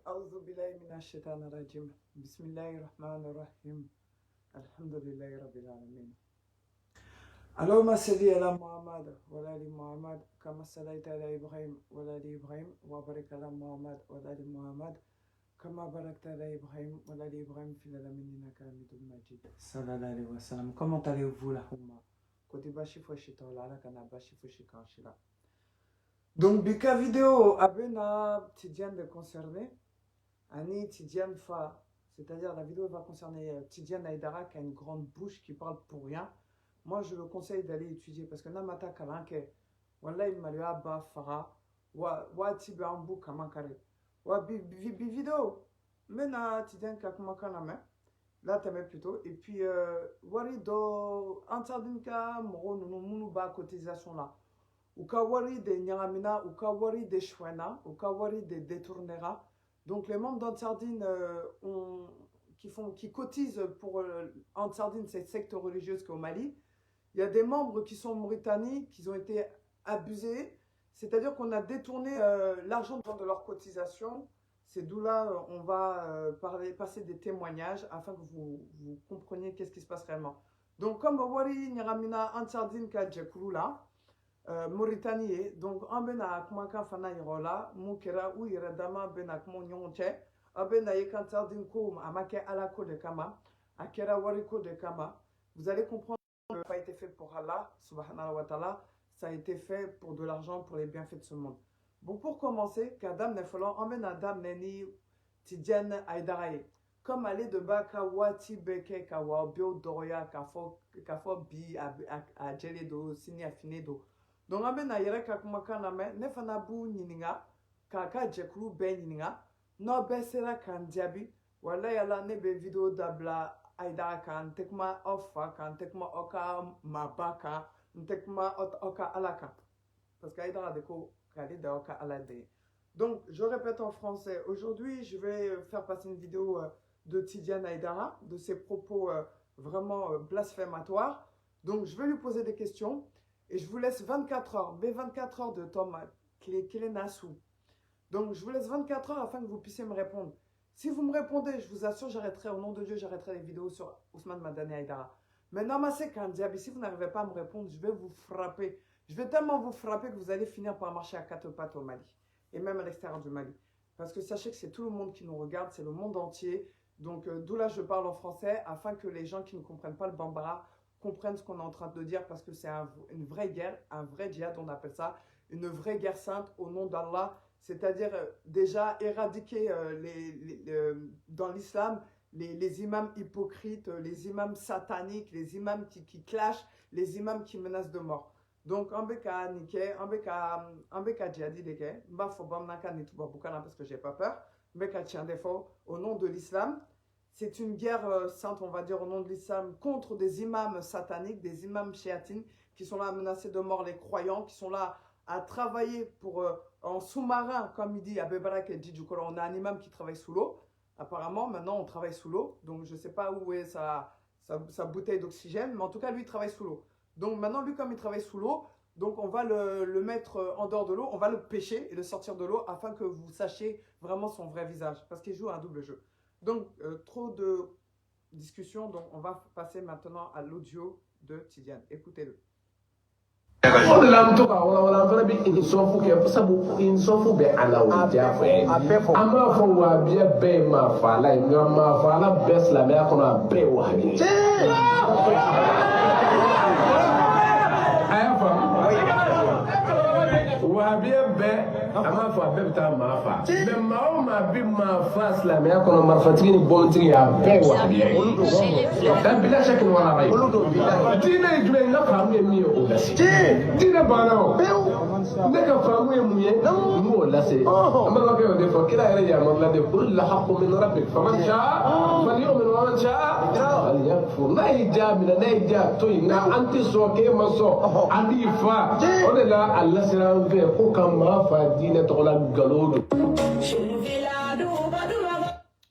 أعوذ بالله من الشيطان الرجيم بسم الله الرحمن الرحيم الحمد لله رب العالمين اللهم صل على محمد وعلى آل محمد كما صليت على إبراهيم وعلى آل إبراهيم وبارك على محمد وعلى آل محمد كما باركت على إبراهيم وعلى آل إبراهيم في العالمين إنك حميد مجيد صلى الله عليه وسلم. Comment allez-vous la Houma? Côté bashi foshita wala kana bashi foshika shila. Donc bika vidéo abena Tidiane de concerné Ani Tidiane Fa, c'est-à-dire la vidéo va concerner Tidiane Aïdara qui a une grande bouche qui parle pour rien. Moi je le conseille d'aller étudier parce que Namata Kalanke, Wallahi Malua Ba Fara, Wa Tibanbu Kamankare, Wa Bi vidéo, Mena Tidiane Kakumakana main, là t'aimais plutôt, et puis Wari do Antardinka, Moro Munu Ba cotisation là, ou Kawari de Nyaramina, ou Kawari de Chouena, ou Kawari de Détournera. Donc les membres d'Antsardine qui cotisent pour Antsardine, cette secte religieuse qu'au Mali, il y a des membres qui sont en Mauritanie, qui ont été abusés, c'est-à-dire qu'on a détourné l'argent de leur cotisation. C'est d'où là on va passer des témoignages afin que vous compreniez qu'est-ce qui se passe réellement. Donc comme Wari Niramina Antsardine Kadjekulu là, Mauritanie, donc en bena kumaka fana yirola mukera ou yiradama bena kumo nyonche abena yekantardin ko amake alako de kama akera wariko de kama. Vous allez comprendre que ça n'a pas été fait pour Allah subhanahu wa ta'ala, ça a été fait pour de l'argent, pour les bienfaits de ce monde. Bon, pour commencer, kadam nefolon en bena dam neni Tidiane Aïdaraye comme aller de baka wati beke kawa bio doroya kafo bi a jeledo sini afinedo. Donc, on a yere kakumaka na me nefana bu nininga kaka jekru be nininga no be sera kan diabi wala yala ne be video dabla aida kan tekma offa kan tekma oka mabaka tekma oka alaka parce qu'aida deko kali da oka alade. Donc je répète en français, aujourd'hui je vais faire passer une vidéo de Tidiane Aïdara, de ses propos vraiment blasphématoires. Donc je vais lui poser des questions. Et je vous laisse 24 heures, mais 24 heures de Thomas, qui est Nassou. Donc, je vous laisse 24 heures afin que vous puissiez me répondre. Si vous me répondez, je vous assure, j'arrêterai, au nom de Dieu, j'arrêterai les vidéos sur Ousmane Madani Aïdara. Mais Namassé Kandiabi, si vous n'arrivez pas à me répondre, je vais vous frapper. Je vais tellement vous frapper que vous allez finir par marcher à quatre pattes au Mali. Et même à l'extérieur du Mali. Parce que sachez que c'est tout le monde qui nous regarde, c'est le monde entier. Donc, d'où là, je parle en français, afin que les gens qui ne comprennent pas le Bambara comprennent ce qu'on est en train de dire, parce que c'est une vraie guerre, un vrai djihad, on appelle ça, une vraie guerre sainte au nom d'Allah, c'est-à-dire déjà éradiquer dans l'islam les imams hypocrites, les imams sataniques, les imams qui clashent, les imams qui menacent de mort. Donc, en beka nike, en beka djihadi deke, mba fobam naka nituba bukana parce que j'ai pas peur, beka tient défaut au nom de l'islam. C'est une guerre sainte, on va dire, au nom de l'islam, contre des imams sataniques, des imams chiatines, qui sont là à menacer de mort les croyants, qui sont là à travailler pour, en sous-marin, comme il dit Abebarak et Djidjoukolo. On a un imam qui travaille sous l'eau. Apparemment, maintenant, on travaille sous l'eau. Donc, je ne sais pas où est sa bouteille d'oxygène, mais en tout cas, lui, il travaille sous l'eau. Donc, maintenant, lui, comme il travaille sous l'eau, donc on va le mettre en dehors de l'eau, on va le pêcher et le sortir de l'eau afin que vous sachiez vraiment son vrai visage, parce qu'il joue un double jeu. Donc, trop de discussions, donc on va passer maintenant à l'audio de Tidiane. Écoutez-le. Wahabiya bɛɛ a m'a fɔ a bɛɛ bɛ taa maa fa mais maa o maa bɛ maa fa silamɛya kɔnɔ marifatigi ni bɔntigi a bɛɛ ye wahabiya ye da bila saki ni wala ye diinɛ ye jumɛn ye n ka faamu ye min ye o lase diinɛ banna o ne ka faamu ye mun ye n b'o lase an balimakɛ y'o de fɔ kira yɛrɛ yamarula de qul al-haqqu min rabbik faman sha'a falyu'min wa man sha'a falyakfur n'a y'i diya minɛ n'a y'i diya to yen nka an tɛ sɔn k'e ma sɔn a b'i fa o de la a lasira an fɛ ko ka maa fa diinɛ tɔgɔ la nkalon don.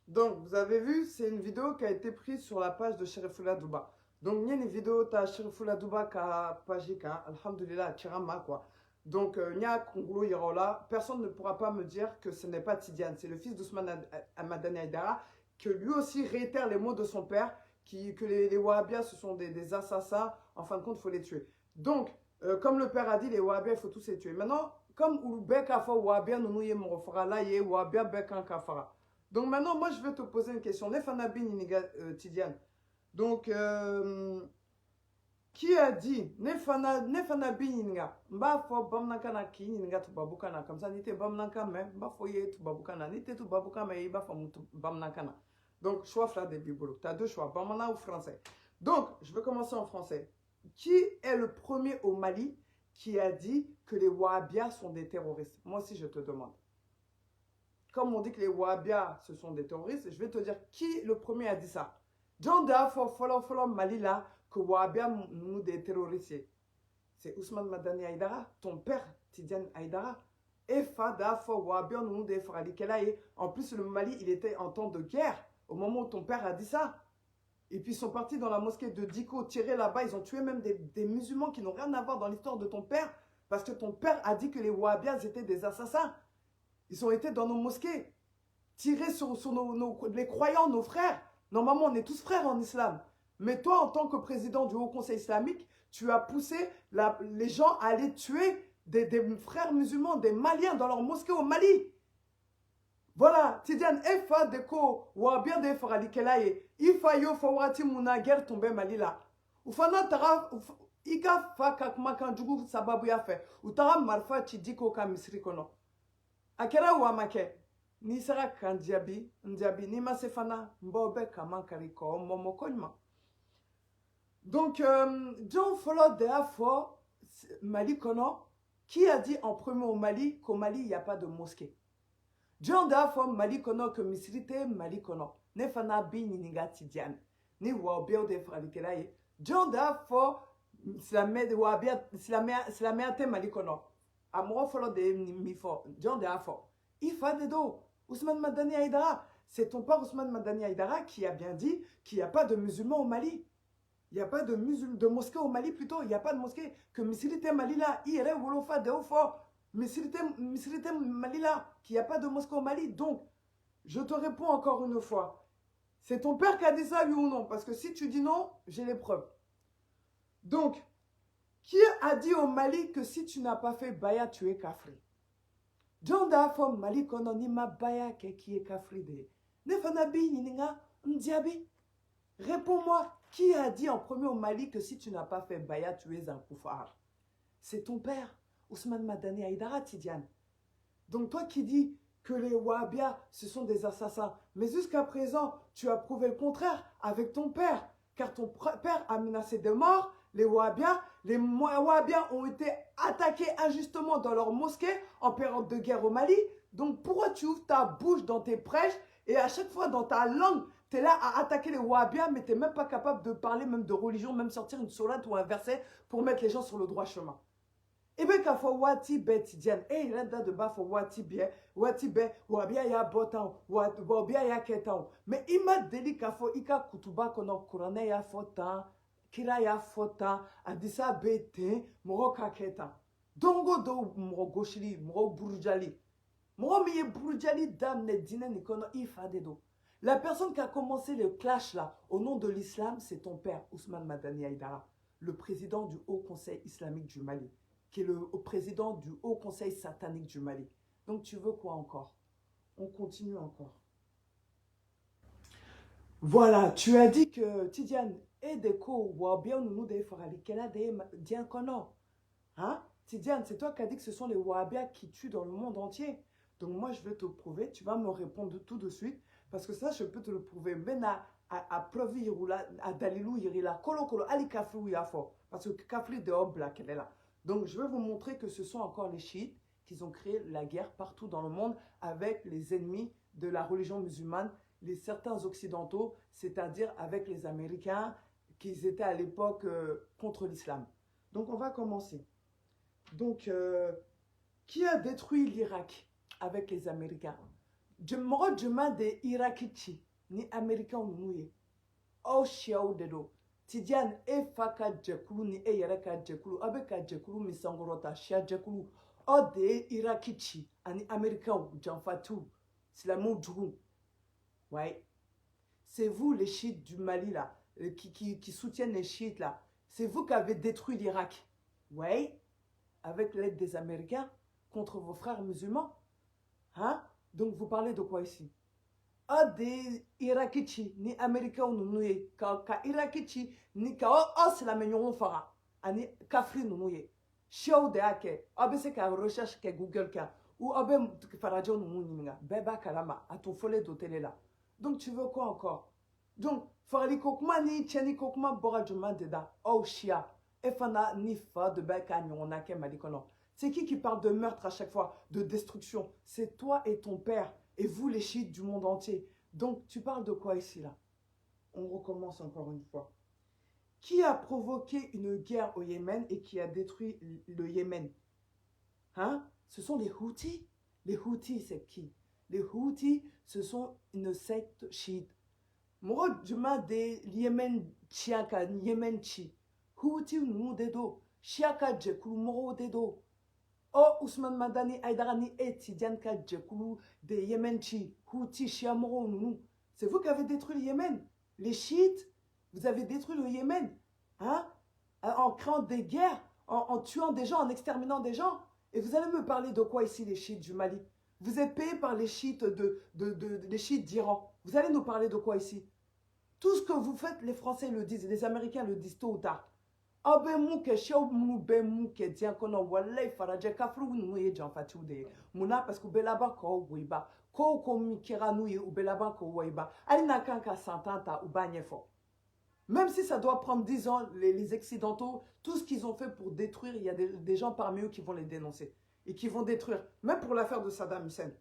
Donc, vous avez vu, c'est une vidéo qui a été prise sur la page de Cherifoula Douba. Donc, il y a une vidéo, tu as Cherifoula Douba qui a page, alhamdulillah, Tirama, quoi. Donc, Nya Kongolo Irola, personne ne pourra pas me dire que ce n'est pas Tidiane. C'est le fils d'Ousmane Madani Haïdara, que lui aussi réitère les mots de son père, que les Wahhabias, ce sont des assassins. En fin de compte, il faut les tuer. Donc, comme le père a dit, les Wahhabias, il faut tous les tuer. Maintenant, comme Oulbek a fait Wahhabia, nous nous Morofara, là, il y a Wahhabia Bekan Kafara. Donc maintenant, moi, je vais te poser une question. Nefanabi Niniga Tidiane. Donc, qui a dit Nefanabi Niniga Mba fo Bamnakana ki Niniga tu babukana. Comme ça, nite Bamnaka me, Mba foye tu babukana. Nite tu babukana, mais Iba famu tu Bamnakana. Donc, choix flat des bibelots. Tu as deux choix, Bamana ou français. Donc, je vais commencer en français. Qui est le premier au Mali qui a dit que les Wahhabias sont des terroristes? Moi aussi, je te demande. Comme on dit que les Wahhabias, ce sont des terroristes, je vais te dire qui le premier a dit ça. John Dafo, follow Mali là, que Wahhabias nous des terroristes. C'est Ousmane Madani Haïdara, ton père, Tidiane Haïdara. Et Fadafo, Wahhabias nous des Faradikelaye. En plus, le Mali, il était en temps de guerre, au moment où ton père a dit ça. Et puis ils sont partis dans la mosquée de Diko, tirés là-bas. Ils ont tué même des musulmans qui n'ont rien à voir dans l'histoire de ton père. Parce que ton père a dit que les Wahhabias étaient des assassins. Ils ont été dans nos mosquées, tirés sur les croyants, nos frères. Normalement, on est tous frères en islam. Mais toi, en tant que président du Haut Conseil islamique, tu as poussé les gens à aller tuer des frères musulmans, des Maliens dans leur mosquée au Mali. Voilà, Tidiane, Efa deko, Wahhabia de Faradikelaye. Ifa yo fawati muna guerre tombe Malila. Ufana tara, ika fa kakmakan jugu sababu ya fe. Utara marfa chidiko ka misri kono. Akera wamake. Ni sera kandiabi, ni masefana, mbobe kamankari ko momokonyma. Donc, John Follow de Afo, Mali kono, qui a dit en premier au Mali qu'au Mali, il n'y a pas de mosquée? John Dafo Mali kono que misrite Mali kono ne fana bi nininga Tidiane ni Wahhabia de Faradikelaye. John Dafo Islamé de Wahhabia Islamé Mali kono amoro follow de mifo John Dafo Ifa dedo Ousmane Madani Haïdara. C'est ton père Ousmane Madani Haïdara qui a bien dit qu'il n'y a pas de musulmans au Mali. Il n'y a pas de mosquée au Mali plutôt. Il n'y a pas de mosquée que misrite Mali là. Ire wolofa de ofo. Misrite Mali là, qu'il n'y a pas de mosquée au Mali. Donc, je te réponds encore une fois. C'est ton père qui a dit ça, oui ou non? Parce que si tu dis non, j'ai les preuves. Donc, qui a dit au Mali que si tu n'as pas fait Baya, tu es kafri? John Dafo Mali kono ni ma Baya qui est kafri de. Nefanabi nininga ndiabi. Réponds-moi, qui a dit en premier au Mali que si tu n'as pas fait Baya, tu es un koufar? C'est ton père. Ousmane Madani Haïdara, Tidiane. Donc toi qui dis que les Wahhabias, ce sont des assassins, mais jusqu'à présent, tu as prouvé le contraire avec ton père, car ton père a menacé de mort les Wahhabias. Les Wahhabias ont été attaqués injustement dans leur mosquée en période de guerre au Mali. Donc pourquoi tu ouvres ta bouche dans tes prêches et à chaque fois dans ta langue, tu es là à attaquer les Wahhabias, mais tu n'es même pas capable de parler même de religion, même sortir une sourate ou un verset pour mettre les gens sur le droit chemin. Ebe ka fo wati be Tidiane, il renda de ba fo wati be, wabia ya botan, wabia ya ketan. Mais ima deli ka fo ika kutuba kono kurane ya fotan, kira ya fotan, adisa bete, moro ka ketan. Dongo do moro goshili, moro burujali. Moro miye burujali dam ne dine ni kono ifade do. La personne qui a commencé le clash là, au nom de l'islam, c'est ton père, Ousmane Madani Haïdara, le président du Haut Conseil islamique du Mali, qui est le président du Haut Conseil satanique du Mali. Donc tu veux quoi encore? On continue encore. Voilà, tu as dit que Tidiane et Deko Wahhabia nous des farali qu'elle a des diaconos. Hein? Tidiane, c'est toi qui as dit que ce sont les Wahhabias qui tuent dans le monde entier. Donc moi je vais te prouver, tu vas me répondre tout de suite, parce que ça je peux te le prouver. Mais à preuve à Dalilou Yirila, Kolo Kolo, Ali Kafri ou Yafo, parce que Kafri de Homme Black, elle est là. Donc, je vais vous montrer que ce sont encore les chiites qui ont créé la guerre partout dans le monde avec les ennemis de la religion musulmane, certains occidentaux, c'est-à-dire avec les Américains qui étaient à l'époque contre l'islam. Donc, on va commencer. Donc, qui a détruit l'Irak avec les Américains? Je me des Irakichi, ni Américains ou nous. Oh, chiao dedo. Tidiane, e fa ka jekulu ni e yɛrɛ ka jekulu, abe ka jekulu min sankɔrɔta, siya jekulu, aw de ye Iraki ci, ani Américains, janfatu, silamɛw jugu. Ouais. C'est vous, les chiites du Mali, là, qui soutiennent les chiites, là. C'est vous qui avez détruit l'Irak. Ouais. Avec l'aide des Américains contre vos frères musulmans. Hein? Donc, vous parlez de quoi ici? Ah, des Irakichi, ni Américains nous ka Irakichi, ni ka c'est la meilleure fara. Ani kafri nous Chiao de ake, abe se ka recherche ke Google ka, ou abe farajo nous ninga, beba kalama, à ton follet d'hôtel là. Donc, tu veux quoi encore? Donc, farali kokma ni cheni kokma boradjuma deda, oh chia, efana ni fa de beka nyonake malikono. C'est qui parle de meurtre à chaque fois, de destruction? C'est toi et ton père, et vous les chiites du monde entier. Donc, tu parles de quoi ici, là? On recommence encore une fois. Qui a provoqué une guerre au Yémen et qui a détruit le Yémen? Hein? Ce sont les Houthis. Les Houthis, c'est qui? Les Houthis, ce sont une secte chiite. Moro djuma de Yémen chiaka, Yémen chi. Houthi nous dedo. Chiaka jekulu moro dedo. Oh, Ousmane Madani Aïdarani et Tidiane Kadjekoulou de Yémen Chi, Houthi, Chiamoro, Nounou. C'est vous qui avez détruit le Yémen. Les chiites, vous avez détruit le Yémen. Hein? En créant des guerres, en tuant des gens, en exterminant des gens. Et vous allez me parler de quoi ici, les chiites du Mali? Vous êtes payés par les chiites les chiites d'Iran. Vous allez nous parler de quoi ici? Tout ce que vous faites, les Français le disent, les Américains le disent tôt ou tard. Abe mouke shau moube mouke dian kono walay faraje kafru nouye jan fatou de muna parce que belaba ko wiba ko mikira nouye ou belaba ko wiba alina kanka santanta ou bagnefo. Même si ça doit prendre 10 ans, les Occidentaux, tout ce qu'ils ont fait pour détruire, il y a des gens parmi eux qui vont les dénoncer et qui vont détruire, même pour l'affaire de Saddam Hussein.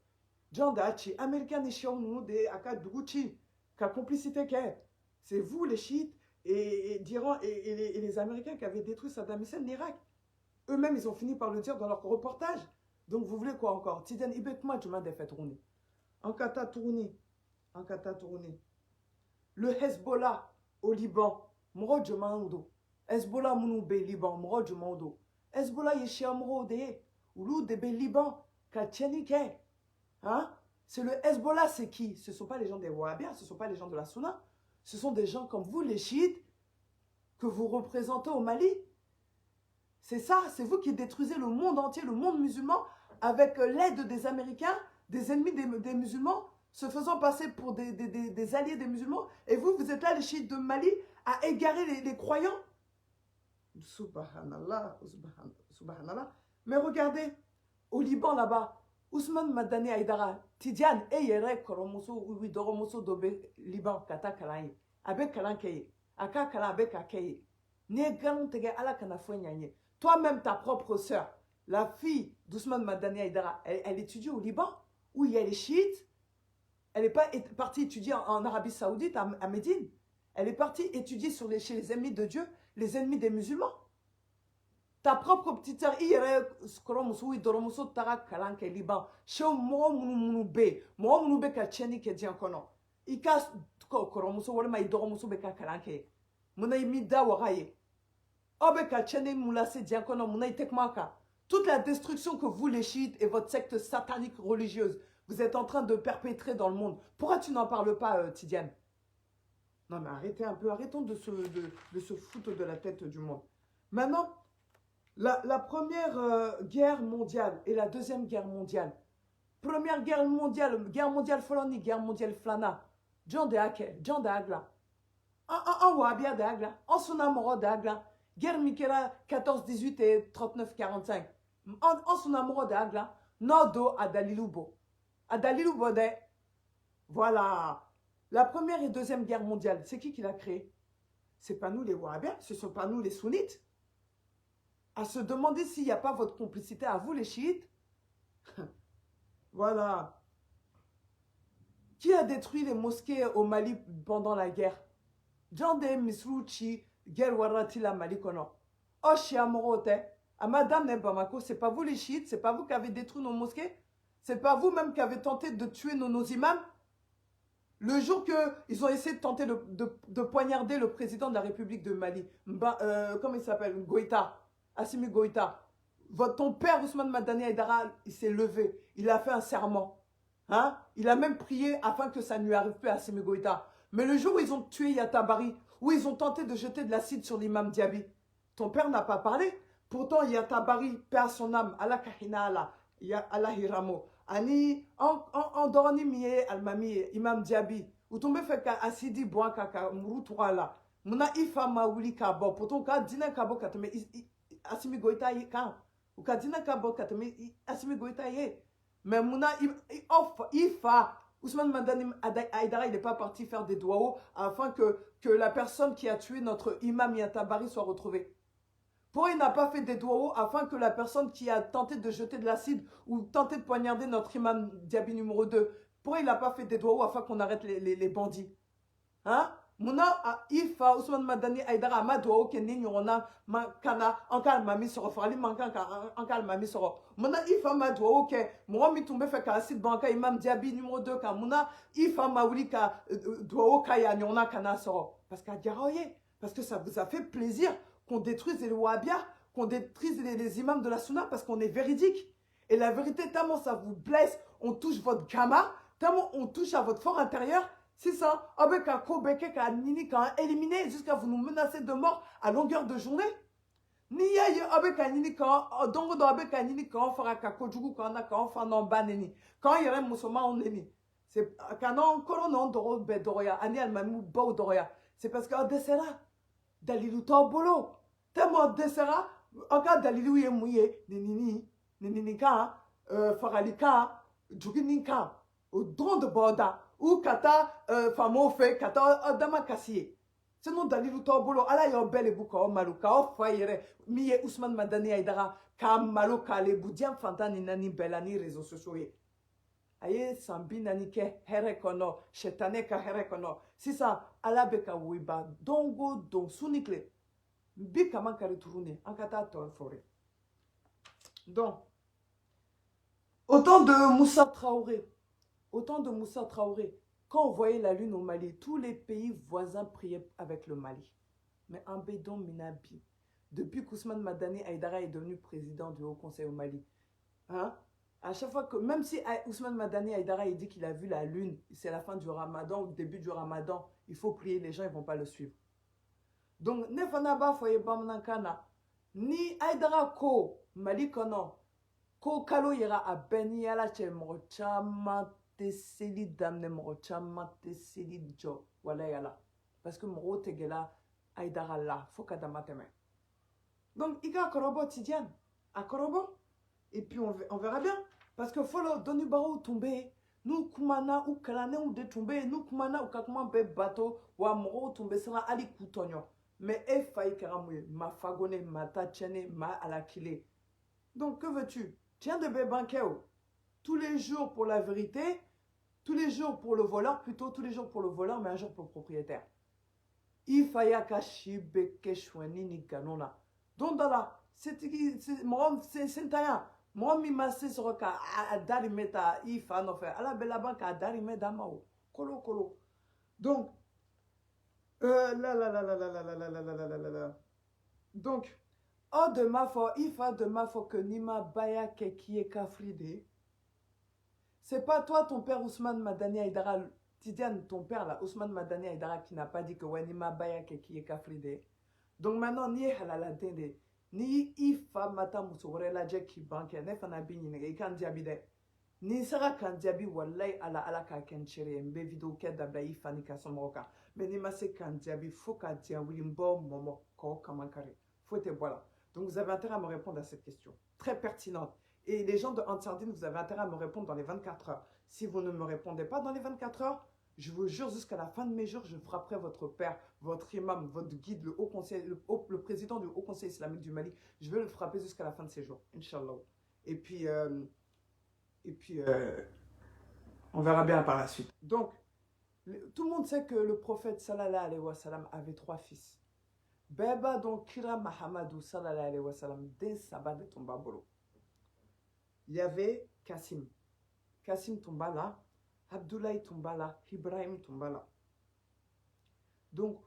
John Dachi, Américain et Chiao nous de Aka Duguchi, quelle complicité qu'est. C'est vous les chiites d'Iran et les Américains qui avaient détruit Saddam Hussein en Irak. Eux-mêmes, ils ont fini par le dire dans leur reportage. Donc, vous voulez quoi encore? Tidiane Ibekma, tu m'as défait tourner. En Kata tourner. En Kata tourner. Le Hezbollah au Liban. Moro Djemaudo. Hezbollah Mounoube Liban. Moro Djemaudo. Hezbollah Yeshia Moro de. Oulou de Liban. Kachenike. Hein? C'est le Hezbollah, c'est qui? Ce ne sont pas les gens des Wahhabiens, ce ne sont pas les gens de la Sunna. Ce sont des gens comme vous, les chiites, que vous représentez au Mali. C'est ça, c'est vous qui détruisez le monde entier, le monde musulman, avec l'aide des Américains, des ennemis des musulmans, se faisant passer pour des alliés des musulmans. Et vous, vous êtes là, les chiites de Mali, à égarer les croyants. Subhanallah, subhanallah. Mais regardez, au Liban là-bas, Ousmane Madani Aïdara, Tidiane, Eyere Koromoso, Ouidoromoso Dobe, Liban, Kata Kalaye, Abe Kalankeye, Aka Kala Abe Kakeye, Néganon Tege Ala Kanafouenye. Toi-même, ta propre sœur, la fille d'Ousmane Madani Aïdara, elle étudie au Liban, où il y a les chiites. Elle n'est pas partie étudier en Arabie Saoudite, à Médine. Elle est partie étudier chez les ennemis de Dieu, les ennemis des musulmans. Ta propre petite sœur, Liban, chez moi, Mounube, Kacheni, Kedian Kono. Ikas Koromuso, Walma, Idoromuso, Beka Kalanke. Muna Mida Waraye. Obe Kacheni, Moulase, Diakono, Muna Tekmaka. Toute la destruction que vous, les chiites, et votre secte satanique religieuse, vous êtes en train de perpétrer dans le monde. Pourquoi tu n'en parles pas, Tidiane? Non, mais arrêtez un peu, arrêtons de se foutre de la tête du monde. Maintenant, la première guerre mondiale et la deuxième guerre mondiale. Première guerre mondiale Foloni, guerre mondiale Flana. John de Ake, John de Agla. En Wabia de Agla, en Sunamoro de Agla. Guerre Mikela 14-18 et 39-45. En Sunamoro de Agla, Nodo à Daliloubo. À Daliloubo de. Voilà. La première et deuxième guerre mondiale, c'est qui l'a créée? C'est pas nous les Wahhabiens, ce ne sont pas nous les Sunnites. À se demander s'il n'y a pas votre complicité à vous, les chiites. Voilà. Qui a détruit les mosquées au Mali pendant la guerre? Jande Misrouchi, guerre Waratila Malikono. Oshi Amorote. À Madame Nebamako, c'est pas vous les chiites, c'est pas vous qui avez détruit nos mosquées, c'est pas vous même qui avez tenté de tuer nos imams. Le jour qu'ils ont essayé de tenter de poignarder le président de la République de Mali, comment il s'appelle? Goïta, Assimi Goïta. Ton père, Ousmane Madani Aïdara, il s'est levé. Il a fait un serment. Hein? Il a même prié afin que ça ne lui arrive plus à Assimi Goïta. Mais le jour où ils ont tué Yatabari, où ils ont tenté de jeter de l'acide sur l'imam Diaby, ton père n'a pas parlé. Pourtant, Yatabari, paix à son âme, Allah Kahina Allah, Allah Hiramo. Ani endorni miye almami imam Diaby ou tombe fait ka asidi boan kaka murutura la muna ifa ma wuli ka bo pourtant ka dina ka bo katame Assimi Goïta ye kan ou ka dina ka bo katame Assimi Goïta ye mais muna ifa Ousmane Madani Aïdara il n'est pas parti faire des doigts afin que la personne qui a tué notre imam Yatabari soit retrouvée. Pourquoi il n'a pas fait des doigts afin que la personne qui a tenté de jeter de l'acide ou tenté de poignarder notre imam Diaby numéro 2, pourquoi il n'a pas fait des doigts afin qu'on arrête les bandits? Hein? Mouna ifa Ousmane Madani Aïdara ma doigt que ni nyona kana ankal mami soro fali mankan ankal mami soro. Mouna ifa ma doigt que moi mi tombe fait ka acide banka imam Diaby numéro 2 ka mouna ifa ma wuli ka doigt ka ya nyona kana soro parce qu'à diaroye parce que ça vous a fait plaisir qu'on détruise les Wahhabias, qu'on détruise les imams de la Sunna parce qu'on est véridique. Et la vérité, tellement ça vous blesse, on touche votre gamma, tellement on touche à votre fort intérieur, c'est ça. Avec un Kobeke, un Nini, un éliminé, jusqu'à vous nous menacer de mort à longueur de journée. Ni avec un Nini, quand donc avec un Nini, quand on fera Kakojugu, quand on fera Nambaneni, quand il y a un musulman, on est ni. C'est quand on colonne d'Oro Bedoroya, Ani Almamou Baudoroya. C'est parce qu'en décès là, Dalilu Tobolo. Tellement desera, encore Dalilu ye mouye, nini ka, faralika, jugininka, au don de Boda, ou kata, famo fe, kata, dama kassier. C'est non Dalilu Tobolo, ala yo belle bouka, o maluka, o foyere, miye Ousmane Madani Aïdara, ka maluka, les boudiens fantani nani belani réseaux sociaux. Aye sambi nani ke herekono, chetane ka herekono. Si ça, ala beka wiba, dongo don sunikle. Bi kaman kari tourne, en kata ton forêt. Donc, autant de Moussa Traoré, quand on voyait la lune au Mali, tous les pays voisins priaient avec le Mali. Mais en Bédon Minabi, depuis qu'Ousmane Madani Aïdara est devenu président du Haut Conseil au Mali, hein, à chaque fois que, même si Ousmane Madani Aïdara il dit qu'il a vu la lune, c'est la fin du Ramadan ou le début du Ramadan, il faut prier, les gens ne vont pas le suivre. Donc, Nefanaba foye bamnankana, ni Aïdara ko, Mali kono, ko kalo yera a beni yala che morochama te seli damne morochama te seli jo, wala yala. Parce que moro tegela Aïdara la, faut kadama teme. Donc, il y a un korobo tidiane, à korobo, et puis on verra bien. Parce que follow doni baro tomber nous kumana ou kalane ou de tomber nous kumana ou kakuma be bateau ou amoro tomber sera ali kutonyo mais e faille karamouye ma fagone ma tachene ma alakile. Donc que veux-tu? Tiens de be banqueo tous les jours pour la vérité, tous les jours pour le voleur, plutôt tous les jours pour le voleur mais un jour pour le propriétaire. Il faille kashi beke chouani ni kanona. Donc dans la c'est un moi, mi masse sur ka adari meta ifa no fait. Ala bela banka adari meta mao. Kolo kolo. Donc, donc, oh de ma foi, ifa de ma foi que nima baya ke qui est kafride. C'est pas toi, ton père Ousmane Madani Aïdara, Tidiane, ton père là, Ousmane Madani Aïdara qui n'a pas dit que ouais nima baya ke qui est kafride. Donc maintenant, ni halala dende. Ni ifa mata musore la jeki banke ne fana bi nyine kan diabi de ni sara kan diabi wallahi ala ka ken chere mbe video ke dabla ifa ni ka somoka mais ni masse kan diabi faut ka dia wilimbo momo ko kamankare faut te voilà. Donc vous avez intérêt à me répondre à cette question très pertinente et les gens de Ansardine vous avez intérêt à me répondre dans les 24 heures. Si vous ne me répondez pas dans les 24 heures, je vous jure, jusqu'à la fin de mes jours, je frapperai votre père, votre imam, votre guide, le haut conseil, le président du Haut Conseil islamique du Mali. Je vais le frapper jusqu'à la fin de ses jours, Inch'Allah. Et puis, on verra bien par la suite. Donc, tout le monde sait que le prophète sallallahu alayhi wa sallam avait 3 fils. Beba donc Kira Mahamadou sallallahu alayhi wa sallam, dès Sabah de Tombabolo. Il y avait Kassim. Kassim tomba là. Abdoulaye Toumbala, Ibrahim Toumbala. Donc,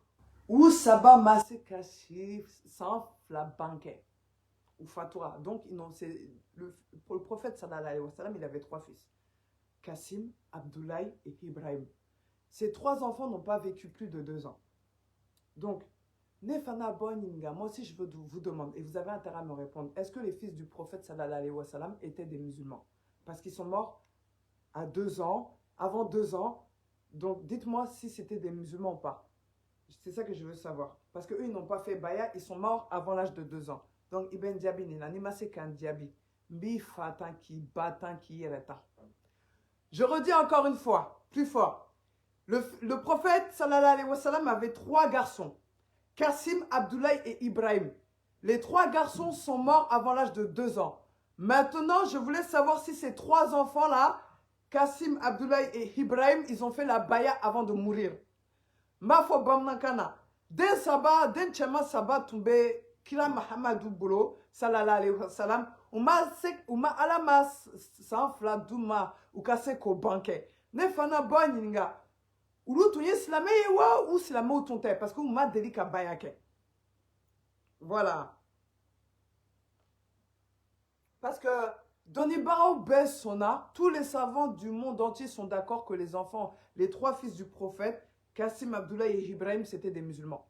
où Saba Masse Kashi sans la banquet, ou Fatoura. Donc, pour le prophète sallallahu alayhi wa sallam, il avait 3 fils. Kassim, Abdoulaye et Ibrahim. Ces 3 enfants n'ont pas vécu plus de 2 ans. Donc, Nefana Boninga, moi aussi je veux vous demander, et vous avez intérêt à me répondre, est-ce que les fils du prophète sallallahu alayhi wa sallam étaient des musulmans? Parce qu'ils sont morts à 2 ans, avant 2 ans. Donc, dites-moi si c'était des musulmans ou pas. C'est ça que je veux savoir. Parce qu'eux, ils n'ont pas fait Baya, ils sont morts avant l'âge de 2 ans. Donc, Ibn Diaby, il n'a pas qu'un Diaby. Bi fatan qui batan qui ireta. Je redis encore une fois, plus fort. Le prophète, sallallahu alayhi wa sallam, avait 3 garçons. Kassim, Abdoulaye et Ibrahim. Les 3 garçons sont morts avant l'âge de 2 ans. Maintenant, je voulais savoir si ces 3 enfants-là, Kassim, Abdoulaye et Ibrahim, ils ont fait la baya avant de mourir. Mafo Bamnankana. Den Saba, Den Chema Saba Toumbe, Kila Mahamadou Bolo, sallallahu alayhi wa sallam, Uma Alama Sanfla Douma, Ukase Ko Banke. Nefana Boninga. Ou tu es slamé ou slamé ou ton parce que vous m'avez délicat bayake. Voilà. Parce que Donibao Bessona, tous les savants du monde entier sont d'accord que les enfants, les 3 fils du prophète, Kassim, Abdoulaye et Ibrahim, c'était des musulmans.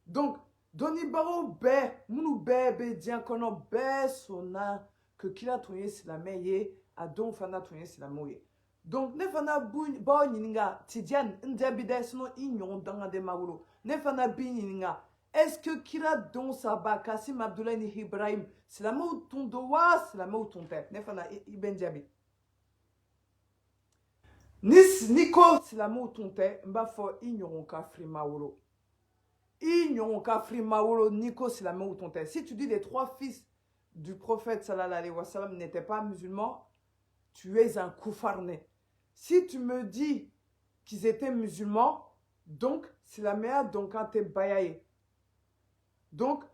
Donc, Donibao Be, Mounou Be, Diankono Bessona, que Kila Touye Slamé, Adon Fana Touye Slamé. Donc, ne fana ba yininga tidiane ndabide sino inyon danga de mawulo. Ne fana bi yininga. Est-ce que Kira don Saba, Kassim, Abdoulaye ni Ibrahim, c'est la mot ton doigt, c'est la mot ton tête. Ne fana Ibn Diaby. Nico, c'est la mot ton tête. Mba fo ignoron ka fri mawulo. Ignoron ka fri mawulo. Nico, c'est la mot ton tête. Si tu dis les 3 fils du prophète sallallahu alayhi wa sallam n'étaient pas musulmans, tu es un koufarné. Si tu me dis qu'ils étaient musulmans, donc c'est la meilleure donc quand tu es bayaye. Donc,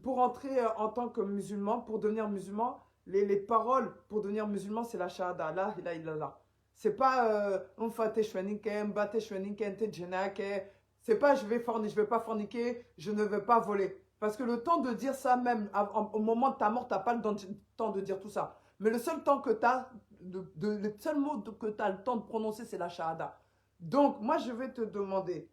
pour entrer en tant que musulman, pour devenir musulman, les paroles pour devenir musulman, c'est la shahada. La ilaha illallah. C'est pas c'est pas je vais pas forniquer, je ne vais pas voler. Parce que le temps de dire ça même, au moment de ta mort, tu n'as pas le temps de dire tout ça. Mais le seul temps que tu as, le seul mot que tu as le temps de prononcer, c'est la shahada. Donc, moi, je vais te demander,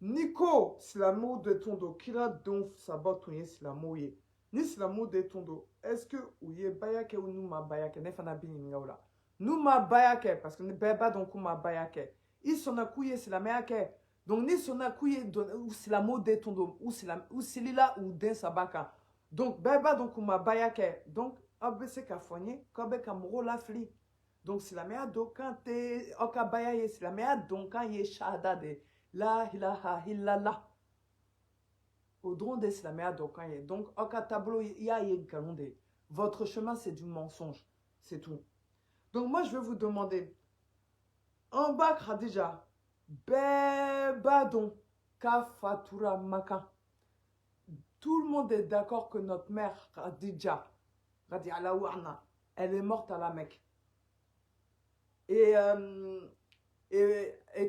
Nico, c'est la mot de ton dos, Kira donc sabotoye, c'est la mot ye. Ni c'est la mot de ton dos. Est-ce que ou ye bayake ou nous ma bayake, ne fana bin ngaola. Nous ma bayake, parce que ne beba donc ma bayake. Ils sont à couiller, c'est la meilleure. Donc, ni son à couiller, ou c'est la mot de ton dos, ou c'est lila ou den sabaka. Donc, beba donc ma bayake. Donc, abese ka foigné, kobe ka moro la fli. Donc, c'est la meilleure donc quand t'es okabayaye, c'est la meilleure donc quand ye shahada de la ilaha illallah. Au drone de c'est la meilleure donc quand ye. Donc, oka tableau ya ye galonde. Votre chemin, c'est du mensonge. C'est tout. Donc, moi, je vais vous demander, en bas, Khadija, Bebadon, Kafatura Maka. Tout le monde est d'accord que notre mère, Khadija, elle est morte à la Mecque. Et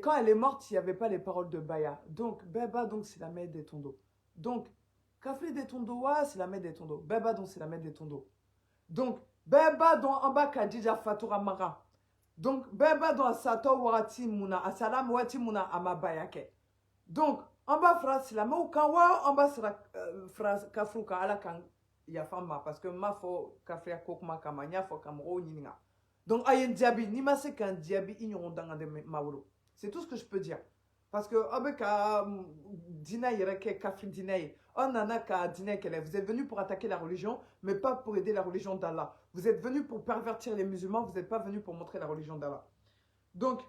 quand elle est morte, il n'y avait pas les paroles de Baya. Donc, Beba, donc, c'est la mère des tondos. Donc, Kafri des tondos, c'est la mère des tondos. Beba, donc, c'est la mère des tondos. Donc, Beba, donc, en bas, Khadija Fatura Mara. Donc, Beba, donc, Sato Wati Muna, Asalam Wati Muna, Amabayake. Donc, en bas, phrase, c'est la mot Kawa, en bas, c'est la phrase Kafruka, ala kan Yafama, parce que ma fo Kafria Kokma Kamanya, fo Kamro Nininga. Donc, ayen diabi, ni ma c'est qu'un diabi ignorant dans de mawolo. C'est tout ce que je peux dire. Parce que, avec Dina Yereke, Kafri Dina, on en a qu'à Dina qu'elle est. Vous êtes venus pour attaquer la religion, mais pas pour aider la religion d'Allah. Vous êtes venus pour pervertir les musulmans, vous n'êtes pas venus pour montrer la religion d'Allah. Donc,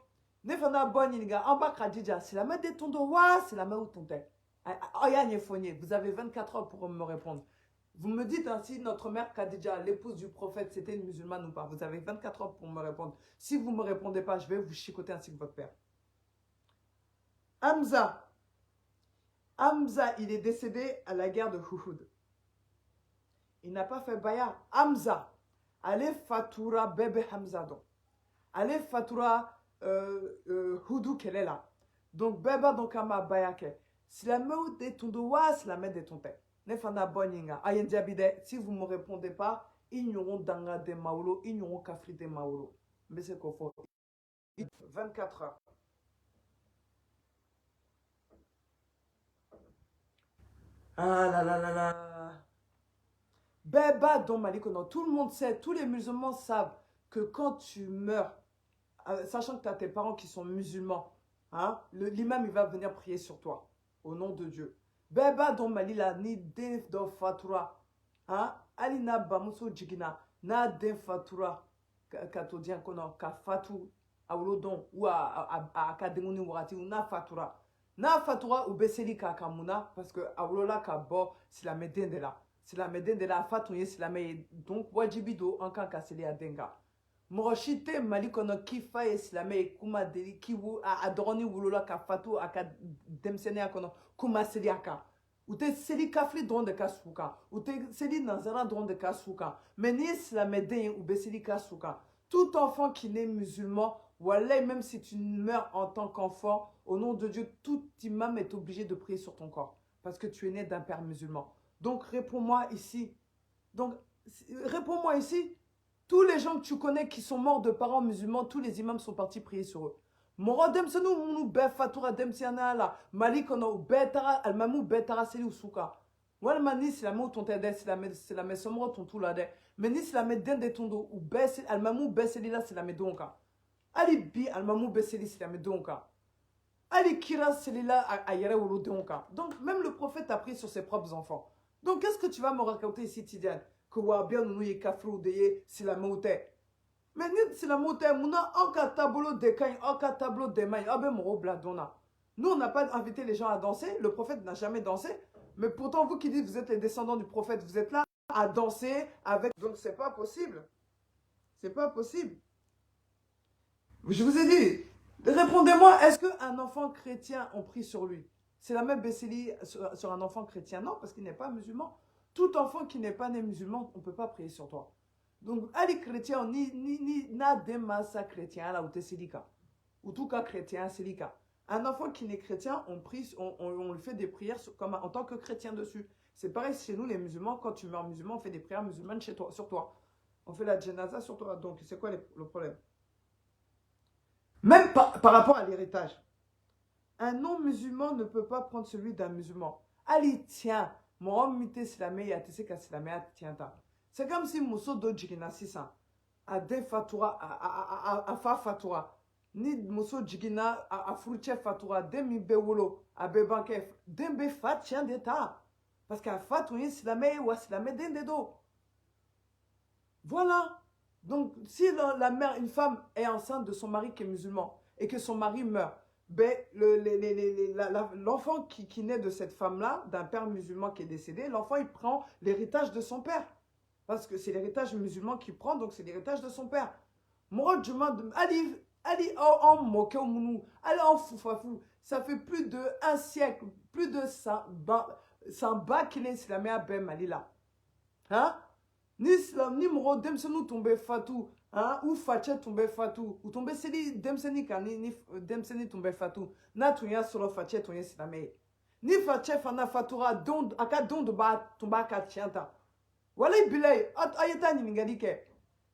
Nefana Boniniga, en bas Khadija, c'est la main de ton doigt, c'est la main où ton tête. Vous avez 24 heures pour me répondre. Vous me dites ainsi, notre mère Khadija, l'épouse du prophète, c'était une musulmane ou pas. Vous avez 24 heures pour me répondre. Si vous ne me répondez pas, je vais vous chicoter ainsi que votre père. Hamza. Hamza, il est décédé à la guerre de Uhud. Il n'a pas fait Baya. Hamza. Allez Fatura Bébé Hamza donc. Allez Fatura Houdou qu'elle est là. Donc, beba donc ama bayake. Si la me ou de ton doigt, si la me de ton tête. Ne fana boninga. Ayen diabide, si vous ne me répondez pas, ignorons danga de maolo, ignorons kafri de maolo. Mais c'est qu'on faut. 24 heures. Ah là là là là. Beba dans Malikono, tout le monde sait, tous les musulmans savent que quand tu meurs, sachant que tu as tes parents qui sont musulmans, hein, l'imam il va venir prier sur toi, au nom de Dieu. Beba dans Malila, ni den do fatura, hein, alina bamuso jigina, na den fatura, katodien kono, ka fatu, awlodon, ou a kademuni wati, ou na fatura. Na fatura ou beseli kakamuna, parce que awlola ka bo, si la meden de là. Si la meden de la fatou si la me donc wajibido en kan kaseli adenga moroshite malikono kifa et si la me kuma deli kiwu a adroni wulola ka fatou aka demsene akono kuma seli aka ute seli kafli don de kasuka ute seli nazara don de kasuka mais ni si la meden ou beseli kasuka tout enfant qui naît musulman voilà même si tu meurs en tant qu'enfant au nom de Dieu tout imam est obligé de prier sur ton corps parce que tu es né d'un père musulman. Donc, réponds-moi ici. Donc, réponds-moi ici. Tous les gens que tu connais qui sont morts de parents musulmans, tous les imams sont partis prier sur eux. Moro demsenu munu be fatura demsiana la malik ono betara almamu betara seli usuka. Wal mani si la mo ton tede si la me somro ton tout là de. Mais ni si la me den de tondo ou be almamu be seli là si la me donka. Ali bi almamu be seli si la me donka. Ali kira seli là a yere wolo donka. Donc, même le prophète a pris sur ses propres enfants. Donc, qu'est-ce que tu vas me raconter ici, Tidiane? Que bien nous y kafrou de si la moute. Mais si la moute, mouna en cas tableau de caille, en cas tableau de maille, abe moro bladona. Nous, on n'a pas invité les gens à danser. Le prophète n'a jamais dansé. Mais pourtant, vous qui dites vous êtes les descendants du prophète, vous êtes là à danser avec. Donc, c'est pas possible. C'est pas possible. Je vous ai dit, répondez-moi, est-ce qu'un enfant chrétien, on prie sur lui? C'est la même Besseli sur un enfant chrétien. Non, parce qu'il n'est pas musulman. Tout enfant qui n'est pas né musulman, on ne peut pas prier sur toi. Donc, Ali chrétien, ni na demasa chrétien, là où tu es silika. Ou tout cas chrétien, silika. Un enfant qui n'est chrétien, on prie, on lui fait des prières comme en tant que chrétien dessus. C'est pareil chez nous, les musulmans, quand tu meurs musulman, on fait des prières musulmanes chez toi, sur toi. On fait la janaza sur toi. Donc, c'est quoi le problème? Même par rapport à l'héritage. Un non-musulman ne peut pas prendre celui d'un musulman. Ali, tiens, mon mité silame ya tese ka silame tiens ta. C'est comme si Mousso do jigina sisa. A de fatura, a fa fatura. Ni Mousso jigina, a fruche fatura, de mi bewolo, a bebanke, de be fat tiens d'état. Parce qu'à fatouye silame ou silame dendedo. Voilà. Donc, si la mère, une femme est enceinte de son mari qui est musulman et que son mari meurt, ben, l'enfant qui naît de cette femme-là, d'un père musulman qui est décédé, l'enfant, il prend l'héritage de son père. Parce que c'est l'héritage musulman qu'il prend, donc c'est l'héritage de son père. Moi, je demande, allez, en moqué au mounou, allez, en foufafou. Ça fait plus de 1 siècle, plus de 100 bas qu'il est islamé à Ben Malila. Hein? Ni islam, ni moro, demsenou tombe fatou. Hein? Ou fache tombe fatou. Ou tombe seli demseni ka ni demseni tombe fatou. Na tunya solo fache tunya silame. Ni fache fana fatura don aka don de ba tomba ka tienta. Voilà bilay ayeta ni ngadike.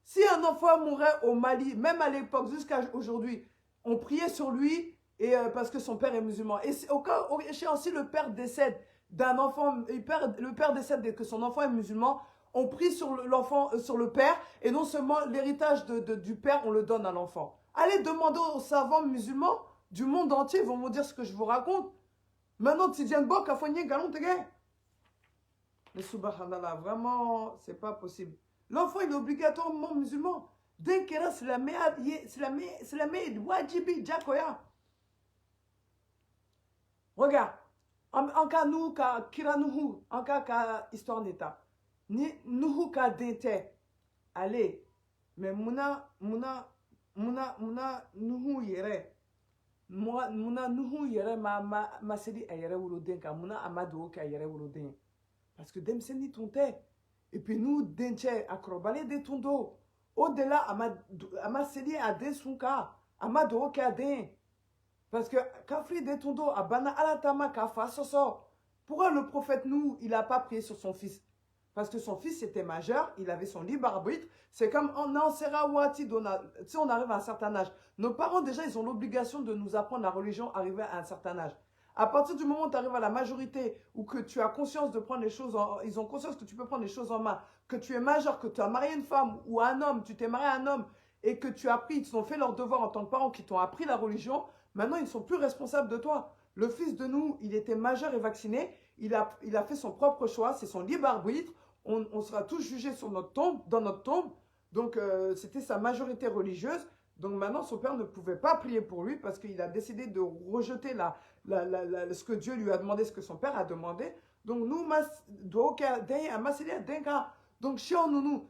Si un enfant mourait au Mali, même à l'époque jusqu'à aujourd'hui, on priait sur lui et parce que son père est musulman. Et au cas échéant, le père décède d'un enfant, le père décède et que son enfant est musulman, on prie sur l'enfant, sur le père, et non seulement l'héritage du père, on le donne à l'enfant. Allez demander aux savants musulmans du monde entier, ils vont vous dire ce que je vous raconte. Maintenant, tu viens de boire, Kafonye, galon, te gay. Mais subhanallah, vraiment, c'est pas possible. L'enfant, il est obligatoirement musulman. Dès qu'il reste la meilleure, wajibi, jakoya. Regarde, en cas nous, kiranuhu, en cas histoire d'état. Ni nuhu ka dente allez mais muna nuhu yere muna nuhu yere ma sedi ayere wuloden ka muna amado ka ayere wuloden parce que dem seni tonte et puis nous denche akrobale de tondo au delà ama sedi ade sunka Amado Kadin. Parce que Kafri de Tondo, Abana Alatama Kafa Soso. Pourquoi le prophète nous, il n'a pas prié sur son fils? Parce que son fils était majeur, il avait son libre arbitre. C'est comme en Serawati, si on arrive à un certain âge. Nos parents, déjà, ils ont l'obligation de nous apprendre la religion arrivé à un certain âge. À partir du moment où tu arrives à la majorité, ou que tu as conscience de prendre les choses ils ont conscience que tu peux prendre les choses en main, que tu es majeur, que tu as marié une femme ou un homme, tu t'es marié à un homme, et que tu as appris, ils ont fait leur devoir en tant que parents, qui t'ont appris la religion, maintenant ils ne sont plus responsables de toi. Le fils de nous, il était majeur et vacciné, il a fait son propre choix, c'est son libre arbitre, on sera tous jugés sur notre tombe, dans notre tombe, donc c'était sa majorité religieuse. Donc maintenant, son père ne pouvait pas prier pour lui parce qu'il a décidé de rejeter ce que Dieu lui a demandé, ce que son père a demandé. Donc nous, donc si on nous,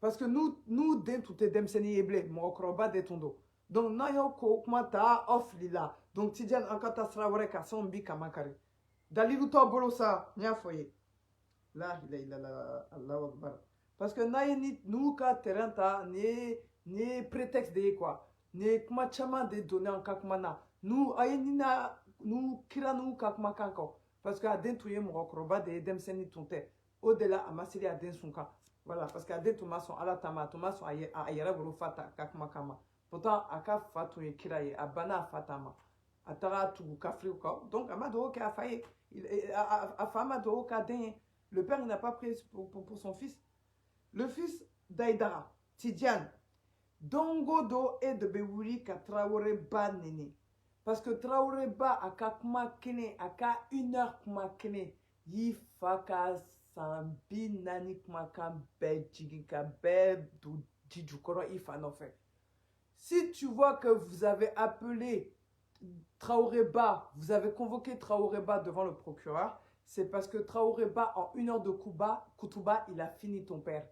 parce que nous, den tout est demseni eble, mokroba de tondo. Donc na yo ko kuma ta off lila. Donc tidian ankata srawere ka son bi kamakari. Dalilu to bolosa nya foye. La ilaha Allahu akbar. Parce que nous, quand terrain, ni prétexte de quoi, ni comment chama de donner en kakmana. Nous, nous, kira nous kakma kanko. Parce que aden touye mon okroba de demseni tonte. Au-delà, à masili aden sunka. Voilà, parce qu'aden Thomas son alatama, Thomas son ayera fata kakma kama. Pourtant, aka fatouye kira ye, abana fatama. Atara tugu kafri ou quoi. Donc, amado ka faye. Afama do ka den. Le père n'a pas pris pour son fils. Le fils d'Aïdara, Tidiane, Dongodo et de Bewouri ka Traoré ba nene. Parce que Traoré ba a kakma kene, a ka 1 heure kuma kene, yi faka sambi nani kuma kan be jigika be du jijukoro ifa no fait. Si tu vois que vous avez appelé Traoré ba, vous avez convoqué Traoré ba devant le procureur, c'est parce que Traoré ba, en 1 heure de Koutouba, il a fini ton père.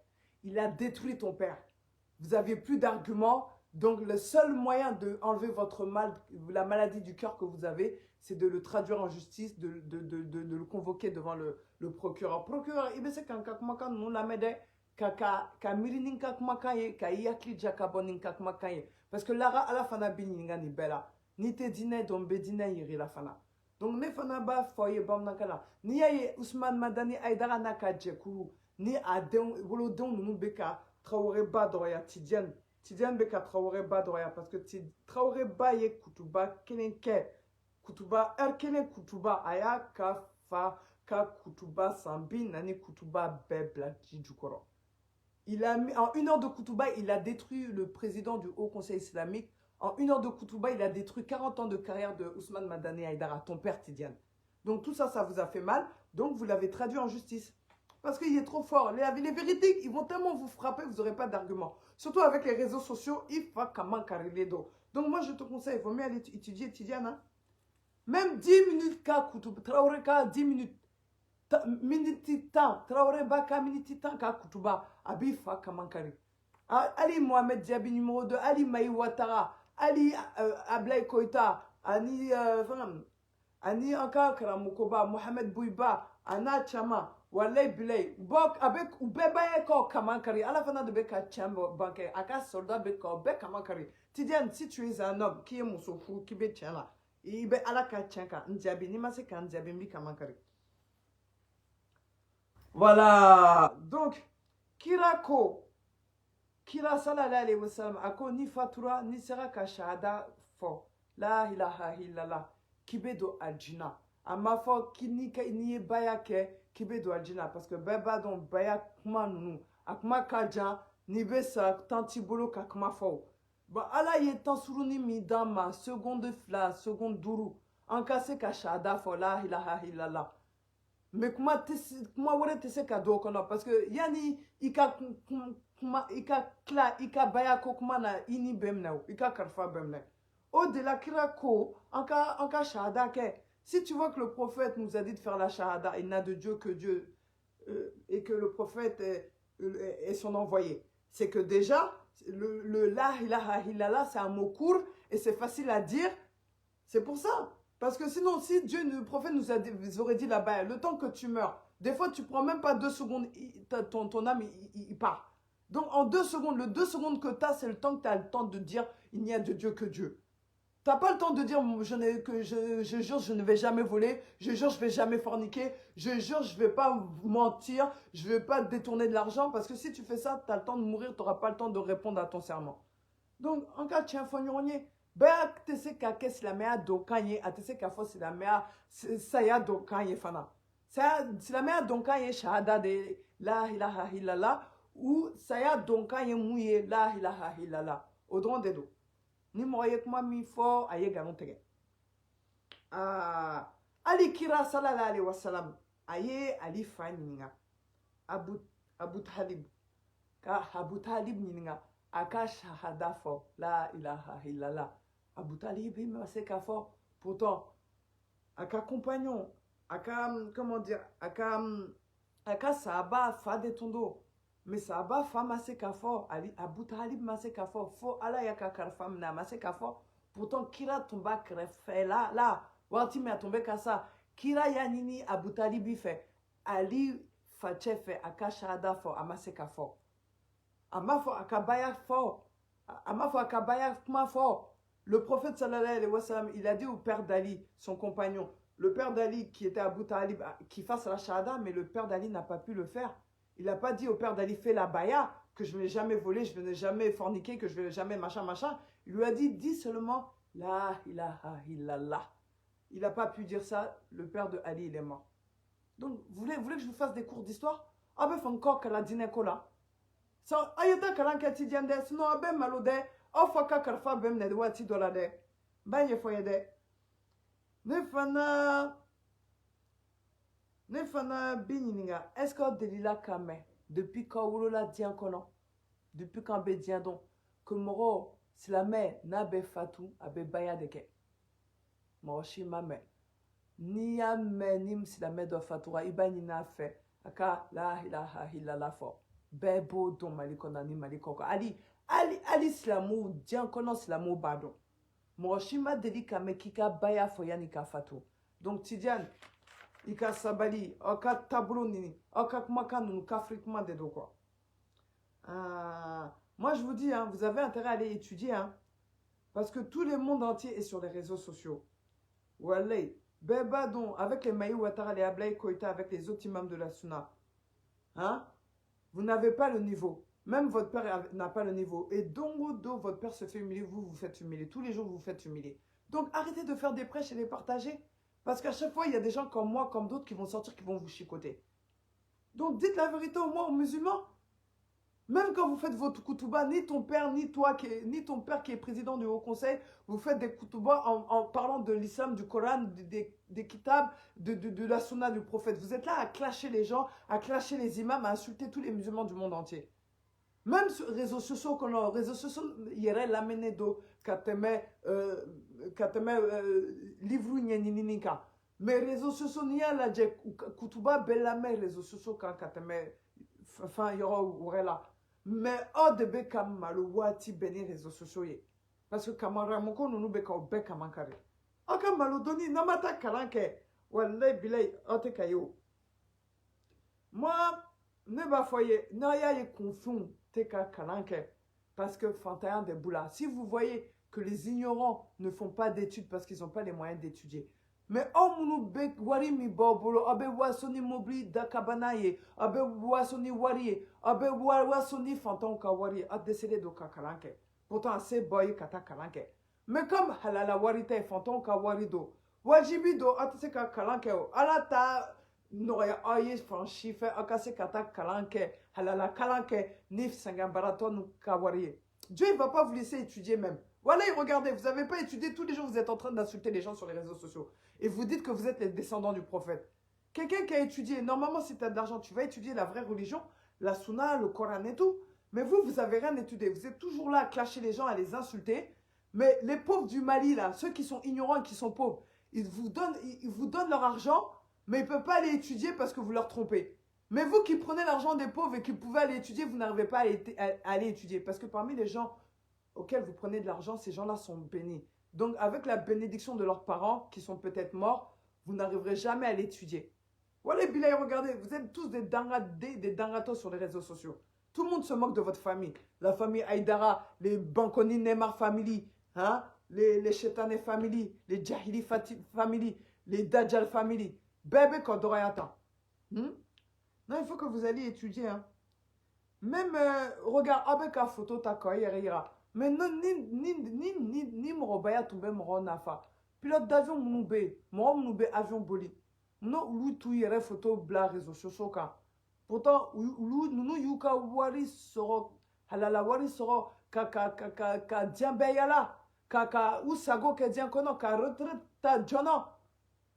Il a détruit ton père. Vous n'aviez plus d'arguments. Donc, le seul moyen d'enlever la maladie du cœur que vous avez, c'est de le traduire en justice, de le convoquer devant le procureur. Procureur, il sait qu'un kakmaka nous la mede, ka mirinin kakmaka ye, ka yakli jakabonin kakmaka ye. Parce que lara ala fana bininga ni bella. Ni te dine dombe dine yiri la fana. Donc, ne fana ba foye bam nakala. Ni yaye Ousmane Madani Aïdara naka djekuru. Ni adon wolodon nous beka Traoré ba doya Tidiane beka Traoré ba doya parce que Traoré ba ye kutuba kenenke kutuba kenen kutuba aya ka fa ka kutuba sambi nani kutuba bebla jijukoro. Il a mis en 1 heure de kutuba, il a détruit le président du Haut Conseil islamique. En 1 heure de kutuba, il a détruit 40 ans de carrière de Ousmane Madani Aïdara, ton père Tidiane. Donc tout ça, ça vous a fait mal. Donc vous l'avez traduit en justice. Parce qu'il est trop fort. Les véridiques, ils vont tellement vous frapper que vous n'aurez pas d'argument. Surtout avec les réseaux sociaux, il faut comment carrer les dos. Donc moi, je te conseille, il vaut mieux aller étudier Tidiane. Hein? Même 10 minutes, Traoré, 10 minutes. Minute temps. Traoré, baka, minute temps, Koutuba. Abi, fa comment carrer. Ali Mohamed Diaby, numéro 2. Ali Maï Ouattara. Ali Ablaï Koïta. Ani Anka Karamukoba. Mohamed Bouiba. Anna Chama. Walay bilay bok avec ubeba ko kamankari à la fin de beka chamber banque aka soldat beka be kamankari Tidiane, si tu es un homme qui est moussoufou qui be tchala ibe ala ka tchanka njabi ni mase kan njabi mbi kamankari. Voilà, donc kira sallallahu alayhi wa sallam ako ni fatura ni sera ka shahada fo la ilaha illallah kibe do aljina ama fo kini ka ni baya ke kibe do aljina parce que beba don baya kuma nunu akuma kaja ni be sa tanti bolo ka kuma fo ba ala ye tansuruni mi dama seconde fla seconde duru en kase ka shahada fo la ilaha illallah. Mais comment wore te se ka do kono parce que yani ika baya ko kuma na ini bemna ika karfa bemna au de la kirako en ka shahada ke. Si tu vois que le prophète nous a dit de faire la shahada, il n'a de Dieu que Dieu et que le prophète est son envoyé, c'est que déjà le la ilaha illallah c'est un mot court et c'est facile à dire. C'est pour ça. Parce que sinon, si le prophète nous aurait dit là-bas, le temps que tu meurs, des fois tu prends même pas 2 secondes, ton âme il part. Donc, en 2 secondes, le 2 secondes que tu as, c'est le temps que tu as le temps de dire il n'y a de Dieu que Dieu. Tu n'as pas le temps de dire je jure, je ne vais jamais voler, je jure, je ne vais jamais forniquer, je jure, je ne vais pas mentir, je ne vais pas détourner de l'argent, parce que si tu fais ça, tu as le temps de mourir, tu n'auras pas le temps de répondre à ton serment. Donc, en cas, tiens, fognornier, ben, tu sais qu'à c'est la meilleure d'okanye, tu sais qu'à c'est la meilleure, ça y a d'okanye, fana. C'est la meilleure d'okanye, shahada de la ilaha illallah, ou ça y a d'okanye mouye, la ilaha illallah, au droit des dos. Ni moye kuma mi fo aye galon tege. Ali kira sallallahu alayhi wa sallam, aye ali fa ninga. Abu Talib. Ka Abu Talib ninga. Aka shahada fo, la ilaha illallah. Abu Talib il se ka fo. Pourtant, aka compagnon, aka, comment dire, aka sahaba fa de tondo. Mais ça va femme assez kafo ali Abu Talib assez kafo fo ala ya kakar femme na assez kafo pourtant kira tomba kref là wati me tomber kasa kira ya nini Abu Talib fait ali fache fait akashada fo amase kafo amafo akabaya fo amafo akabaya kuma fo. Le prophète sallallahu alayhi wa sallam il a dit au père d'Ali son compagnon, le père d'Ali qui était Abu Talib, qui fasse la shahada, mais le père d'Ali n'a pas pu le faire. Il n'a pas dit au père d'Ali, fais la baya, que je ne vais jamais voler, je ne vais jamais forniquer, que je ne vais jamais machin. Il lui a dit, dis seulement, la ilaha illallah. Il n'a pas pu dire ça, le père de Ali, il est mort. Donc, vous voulez que je vous fasse des cours d'histoire? Ah ben, encore que la dîner kola. Ça, ayata kalanka ti diande, sinon, ah ben, malode, ofaka karfa ben nedwati dolade. Ben, yefoyede. Nefana binininga, est-ce que Delila Kame, depuis quand Oulola dien kono, depuis quand be dien don, que moro, si la mère n'a be fatou, abe baya deke. Moro shi mame. Ni ya me nim si la mère do fatoura, iba ni na fe, aka la ilaha illallah fo. Bebo don malikona ni malikoko. Ali silamou, dien kono silamou badon. Moro shi ma deli kame kika baya fo yanika fatou. Donc Tidiane, Ika sabali, oka tableau nini, oka kumaka nunu kafrikman de do quoi. Moi je vous dis, hein, vous avez intérêt à aller étudier, hein, parce que tout le monde entier est sur les réseaux sociaux. Walay, bebadon, avec les Maï Ouattara, les Ablaï Koïta, avec les autres imams de la Sunna. Hein? Vous n'avez pas le niveau. Même votre père n'a pas le niveau. Et dongodo, votre père se fait humilier, vous vous faites humilier. Tous les jours, vous vous faites humilier. Donc arrêtez de faire des prêches et les partager. Parce qu'à chaque fois, il y a des gens comme moi, comme d'autres qui vont sortir, qui vont vous chicoter. Donc, dites la vérité au moins aux musulmans. Même quand vous faites votre koutouba, ni ton père, ni toi, ni ton père qui est président du Haut Conseil, vous faites des koutouba en parlant de l'islam, du Coran, des kitabs, de la sunna du prophète. Vous êtes là à clasher les gens, à clasher les imams, à insulter tous les musulmans du monde entier. Même sur les réseaux sociaux, il y aurait l'amené d'eau, livre nyenininika. Mais réseaux sociaux, il y a la kutuba belame réseaux sociaux quand enfin il y aura là. Mais au début comme malo wati beni réseaux sociaux parce que kamara moko nous beka obe kamankare. Aka malo doni namata kalanke wallahi bilay ote kayo. Moi ne ba foyer na ya ye confond teka kalanke parce que fantayan des boula. Si vous voyez que les ignorants ne font pas d'études parce qu'ils n'ont pas les moyens d'étudier. Mais oh mounou bek wari mi bobolo abe wasoni mobli dakabanaye abe wasoni wari abe wasoni fanton kawari a décédé de kakalanke. Pourtant assez boy kata kalanke. Mais comme halala warite fanton kawari do wajibi do atse kakalanke alata noya aye franchi fait akase kata kalanke halala kalanke nif sangambaraton kawari. Dieu ne va pas vous laisser étudier même. Voilà, regardez, vous n'avez pas étudié, tous les jours vous êtes en train d'insulter les gens sur les réseaux sociaux. Et vous dites que vous êtes les descendants du prophète. Quelqu'un qui a étudié, normalement si tu as de l'argent, tu vas étudier la vraie religion, la sunna, le Coran et tout. Mais vous n'avez rien étudié. Vous êtes toujours là à clasher les gens, à les insulter. Mais les pauvres du Mali, là, ceux qui sont ignorants et qui sont pauvres, ils vous donnent leur argent, mais ils ne peuvent pas aller étudier parce que vous leur trompez. Mais vous qui prenez l'argent des pauvres et qui pouvez aller étudier, vous n'arrivez pas à aller étudier. Parce que parmi les gens auxquels vous prenez de l'argent, ces gens-là sont bénis. Donc, avec la bénédiction de leurs parents, qui sont peut-être morts, vous n'arriverez jamais à l'étudier. Voilà, Bilay, regardez, vous êtes tous des dangatos sur les réseaux sociaux. Tout le monde se moque de votre famille. La famille Aïdara, les Bankoni Neymar family, hein? Les Chetane family, les Jahili family, les Dajjal family. Bébé Kodorayata. Non, il faut que vous alliez étudier. Hein. Même, regarde, avec la photo, ta ira. Mais non, ni Morobaya tombé Moro Nafa. Pilote d'avion Mounoube, Moro Mounoube avion Boli. Non, lui, tout y aurait photo bla réseaux sociaux. Pourtant, nous yuka wari soro, halala wari soro, ka diambe yala, ka usago ke dian kono, ka retraite jono.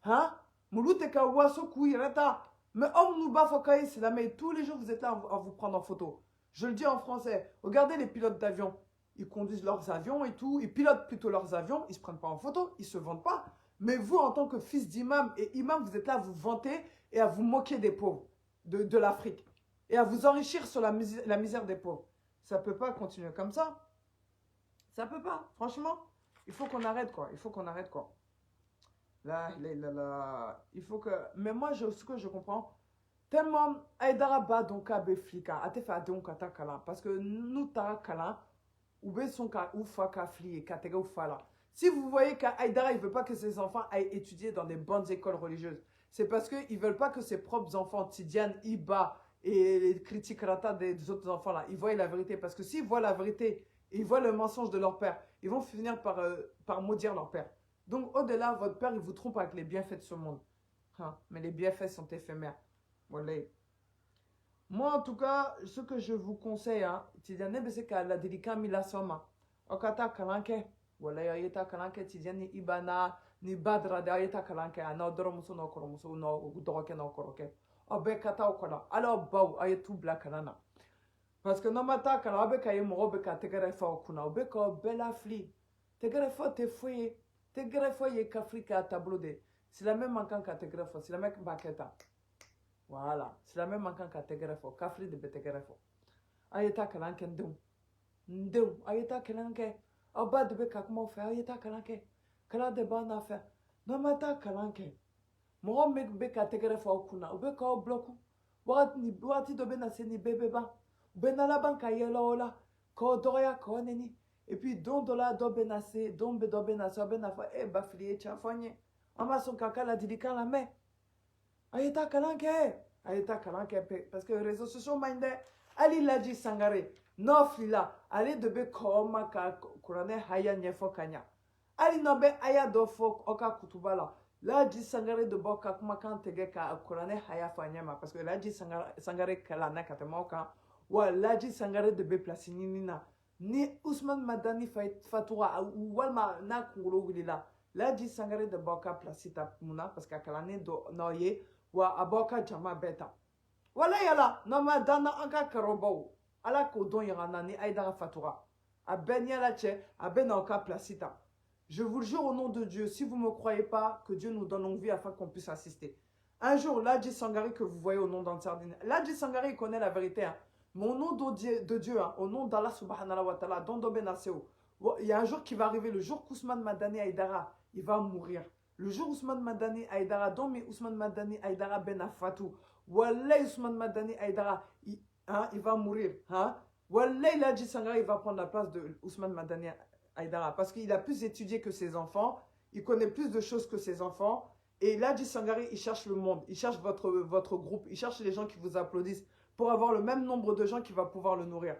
Hein? Mouloute ka waso kouireta. Mais homme nous bafokaï, c'est la mais tous les jours vous êtes là à vous prendre en photo. Je le dis en français. Regardez les pilotes d'avion. Ils conduisent leurs avions et tout. Ils pilotent plutôt leurs avions. Ils ne se prennent pas en photo. Ils ne se vendent pas. Mais vous, en tant que fils d'imam et imam, vous êtes là à vous vanter et à vous moquer des pauvres de l'Afrique. Et à vous enrichir sur la misère des pauvres. Ça ne peut pas continuer comme ça. Ça ne peut pas. Franchement, il faut qu'on arrête quoi. Il faut qu'on arrête quoi. Là, il faut que... Mais moi, ce que je comprends, tellement Aïdara ba donc abe flika, ate fa donc ata kala. Parce que nous ta kala, oube son ka oufa ka fli katega oufala. Si vous voyez qu'Aïdara, il ne veut pas que ses enfants aillent étudier dans des bonnes écoles religieuses, c'est parce qu'ils ne veulent pas que ses propres enfants, Tidiane, Iba et les critiques rata des autres enfants là, ils voient la vérité. Parce que s'ils voient la vérité, ils voient le mensonge de leur père, ils vont finir par maudire leur père. Donc, au-delà, votre père, il vous trompe avec les bienfaits de ce monde. Hein? Mais les bienfaits sont éphémères. Voilà. Moi, en tout cas, ce que je vous conseille, Tidiane, c'est que la délicat mila soma. Okata kalanke. Voilà, yeta kalanke, Tidiane, Ibana, ni badra, yeta kalanke, anodromuso no koromuso, no doroke no koroke. Obe kata okola. Alors, bau, ayetu blakanana. Parce que non, mata, kalabe kaye morobe ka tegerefa okuna. Obe ko bella fli. Tegerefa te fouye. Te greffo ye kafrika tableau de. C'est la même manquant qu'à te greffo. C'est la même baqueta. Voilà. C'est la même manquant qu'à te greffo. Kafri de bete greffo. Ayeta kalanke ndum. Ndum. Ayeta kalanke. Oba de beka comment faire. Ayeta kalanke. Kala de ban affaire. Non mata kalanke. Moro mek beka te greffo kuna. Ubeka o bloku. Boati dobe na seni bebe ba. Benala banka yela ola. Ko doya ko neni. Et puis, don dola do benase, don be do benase, benafa, baflié, tchafonye. Ama son kaka la dilikan la me. Ayeta kalanke. Ayeta kalanke. Parce que les réseaux sociaux mindé, Ali Laji Sangare, noflila, ali de be koma ka kurane haya nyefo kanya. Ali nobe aya do fo oka kutubala. Laji Sangare de boka kuma kan tege ka kurane haya fanyama. Parce que Laji Sangare kalana katemoka. Wa Laji Sangare de be placinina. Ni Ousmane Madani Fatoura ou Walma na Kungolo Wilila. Là, dit Sangare de Boka Placita Muna, parce qu'à Kalane do Noye, ou à Boka Jama Beta. Voilà, yala, non, madana Anka Karobo. Ala Kodon Yarana ni Aïdara Fatoura. A Ben Yalache, a Ben Anka Placita. Je vous le jure au nom de Dieu, si vous ne me croyez pas, que Dieu nous donne longue vie afin qu'on puisse assister. Un jour, Ladji Sangare que vous voyez au nom d'Ansardine. Ladji Sangare, il connaît la vérité. Hein. Mon nom de Dieu, hein, au nom d'Allah subhanahu wa ta'ala, il y a un jour qui va arriver, le jour qu'Ousmane Madani Aïdara, il va mourir. Le jour Ousmane Madani Aïdara, dont mais Ousmane Madani Aïdara ben Afatou, Wallah Ousmane Madani Aïdara, il va mourir. Hein? Wallah Ladji Sangare, il va prendre la place de Ousmane Madani Aïdara, parce qu'il a plus étudié que ses enfants, il connaît plus de choses que ses enfants, et Ladji Sangare, il cherche le monde, il cherche votre groupe, il cherche les gens qui vous applaudissent, pour avoir le même nombre de gens qui va pouvoir le nourrir.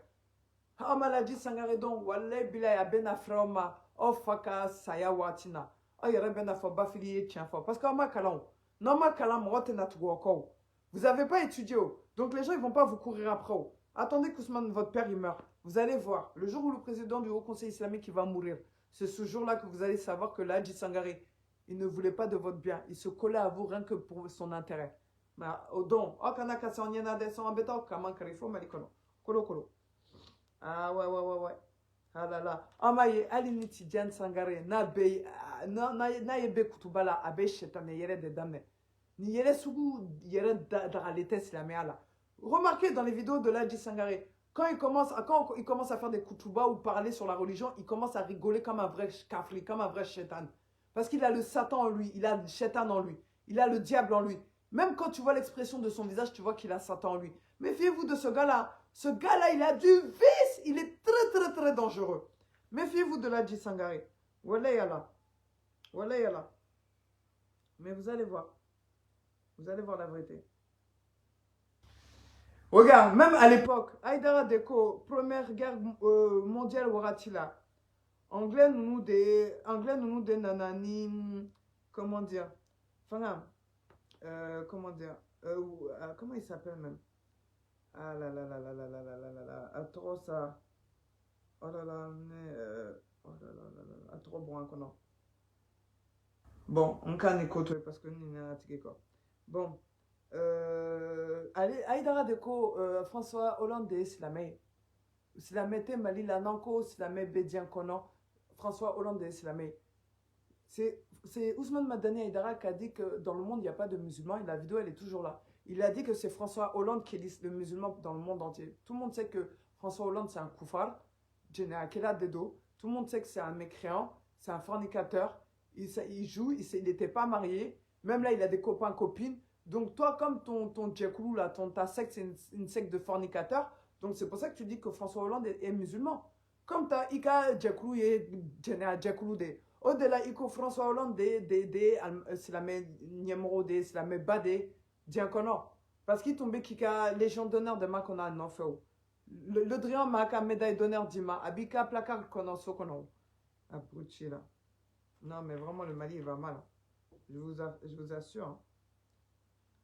Ah, Ladji Sangare donc, Wallah Bilay Abena Froma, Ofaka Sayawatina. Ah, il y a Bena Foba Filié, tiens fort. Parce qu'en ma kalan, non ma kalan, vous n'avez pas étudié. Donc les gens, ils ne vont pas vous courir après. Attendez qu'Ousmane, votre père, il meurt. Vous allez voir, le jour où le président du Haut Conseil islamique va mourir, c'est ce jour-là que vous allez savoir que Ladji Sangare, il ne voulait pas de votre bien. Il se collait à vous rien que pour son intérêt. Donc, ah ouais. Ah là là. Ah maïe, aline Tidiane Sangare, na yebe kutubala, abe shetan, yere de dame. Ni yere sugu, yere d'araletes la meala. Remarquez dans les vidéos de Ladji Sangare, quand il commence à faire des kutubas ou parler sur la religion, il commence à rigoler comme un vrai kafri, comme un vrai shetan. Parce qu'il a le Satan en lui, il a le shetan en lui, il a le diable en lui. Même quand tu vois l'expression de son visage, tu vois qu'il a Satan en lui. Méfiez-vous de ce gars-là. Ce gars-là, il a du vice. Il est très, très, très dangereux. Méfiez-vous de la Sangare. Voilà, yalla. Voilà, yalla. Mais vous allez voir. Vous allez voir la vérité. Regarde, même à l'époque, Haïdara Deko, première guerre mondiale, Waratila. Anglais, nous des nanani. Comment dire? Enfin, comment dire? Comment il s'appelle même? Ah là là là là là là là là là là. Ah, trop ça. Oh là là, oh là là là là. Ah, trop bon, hein, non. Bon, on can écouter parce que nous, on a quoi. Bon. Allez, Aïdara Deko, François Hollande de Islamé. Islamé te Mali la nanko, Islamé Bédian Kono. François Hollande de Islamé. C'est Ousmane Madani Aïdara qui a dit que dans le monde, il n'y a pas de musulmans. Et la vidéo, elle est toujours là. Il a dit que c'est François Hollande qui est le musulman dans le monde entier. Tout le monde sait que François Hollande, c'est un koufar. Tout le monde sait que c'est un mécréant. C'est un fornicateur. Il joue. Il n'était pas marié. Même là, il a des copains, copines. Donc toi, comme ton djekoulou, là, ta secte, c'est une secte de fornicateurs. Donc c'est pour ça que tu dis que François Hollande est musulman. Comme ta Ika djekoulou et djekoulou de... Au-delà, il François Hollande, c'est la même numéro, c'est la même bade, Diakono. Parce qu'il tombait Kika, Légion d'honneur de Makona, non, fait. Le Drian Maka, médaille d'honneur d'Ima, Abika, placard, Konon, Sokono. Abruti, là. Non, mais vraiment, le Mali, il va mal. Je vous assure. Hein.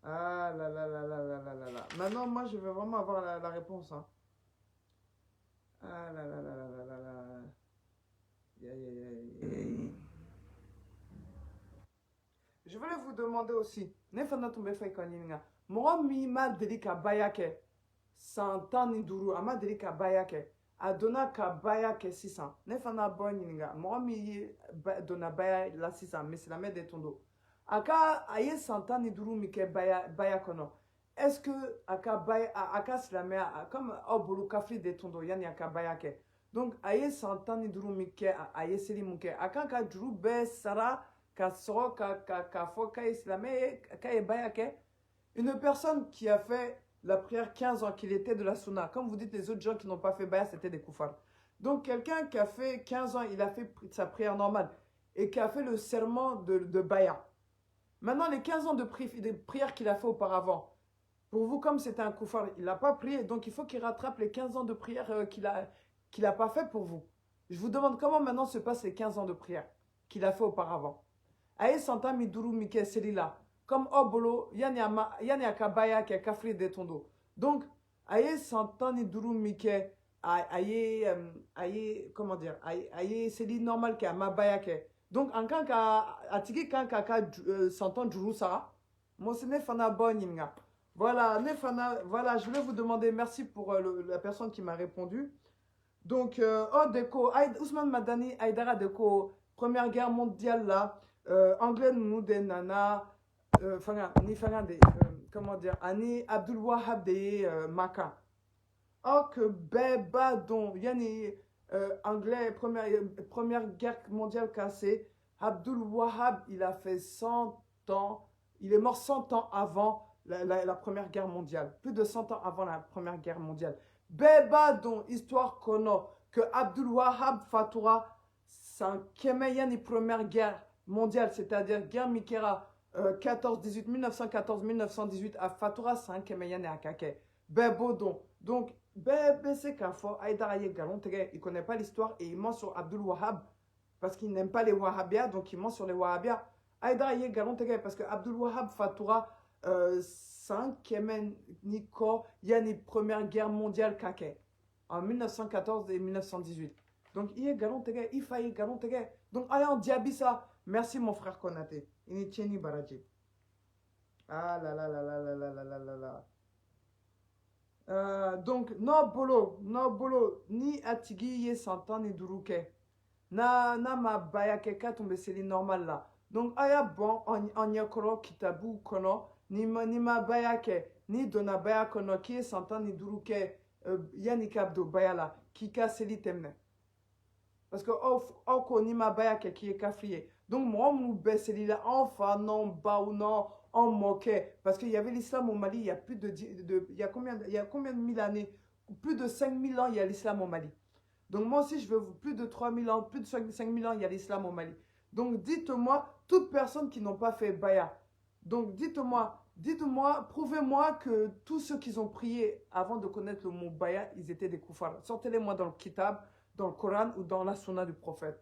Ah là là là là là là là là. Maintenant, moi, je veux vraiment avoir la réponse. Hein. Ah là là là là là là là. Je voulais vous demander aussi, nefana tumbe fay kanyinga, mo mi ma delika bayake 100 ans ni duru ama delika bayake adona ka bayake 600 nefana boninga mo mi dona baya la 600 mais c'est la mère de tondo aka aye 100 ans ni duru mi ke baya kono est-ce que aka baya aka c'est la mère comme obulu kafri de tondo yani aka bayake. Donc, aye 100 ans ni duru mike, aye seli muke. Akan ka duru be sara, ka soro, ka fo, ka islamé, ka ebayake. Une personne qui a fait la prière 15 ans, qu'il était de la sunna. Comme vous dites, les autres gens qui n'ont pas fait baya, c'était des koufars. Donc, quelqu'un qui a fait 15 ans, il a fait sa prière normale. Et qui a fait le serment de baya. Maintenant, les 15 ans de prière qu'il a fait auparavant. Pour vous, comme c'était un koufar, il n'a pas prié. Donc, il faut qu'il rattrape les 15 ans de prière qu'il n'a pas fait pour vous. Je vous demande comment maintenant se passent les 15 ans de prière qu'il a fait auparavant. Aye santa miduru mike selila. Comme obolo, yani akabaya qui a kafri de tondo. Donc, aye santa miduru mike, aye, comment dire, aye seli normal qui a mabaya qui. Donc, en quand atiki quand kaka santon juru sa, moi ce n'est fana boninga. Voilà, voilà, je voulais vous demander, merci pour la personne qui m'a répondu. Donc, Ousmane Madani, Aïdara Deko, Première Guerre mondiale là, Anglais nous des nana, comment dire, Ani Abdul Wahab de Maka. Oh, que beba don, yani, Anglais, première Guerre mondiale cassée, Abdul Wahab, il a fait 100 ans, il est mort 100 ans avant la Première Guerre mondiale, plus de 100 ans avant la Première Guerre mondiale. Beba don histoire kono que Abdul Wahab Fatoura sans Kemeyan et Première Guerre mondiale, c'est-à-dire guerre Mikera 1914-1918 à Fatoura sans Kemeyan et Akake. Bebo don. Donc, bebe c'est qu'un fort Aïdaraye Galon, il connaît pas l'histoire et il ment sur Abdul Wahab parce qu'il n'aime pas les Wahhabias, donc il ment sur les Wahhabias. Aïdaraye Galon, parce que Abdul Wahab Fatoura 5 Kemen Niko, il y a une Première Guerre mondiale kake en 1914 et 1918. Donc, il est galon tege, il faillit galon tege. Donc, allez en diabissa. Merci mon frère Konaté. Il est tieni baradji. Ah là là là là là là là là là. Donc, no bolo, ni atigi ye santan ni duruke. Na ma bayake ka tombe seli normal là. Donc, aya bon, en yakoro kitabu kono. Ni ma bayake, ni dona baya kono ki santan ni duruke yani kabdo bayala ki ka seli temne. Parce que oko ni ma bayake qui est kafrié. Donc moi mon beseli là enfin non ba ou non en moquait parce qu'il y avait l'islam au Mali il y a plus il y a combien de mille années plus de 5000 ans, il y a l'islam au Mali. Donc moi aussi, je veux plus de 3000 ans, plus de 5000 ans, il y a l'islam au Mali. Donc dites-moi, toutes personnes qui n'ont pas fait Baya. Donc dites-moi, prouvez-moi que tous ceux qui ont prié avant de connaître le mot Baya, ils étaient des koufars. Sortez-les-moi dans le Kitab, dans le Coran ou dans la Sunna du prophète.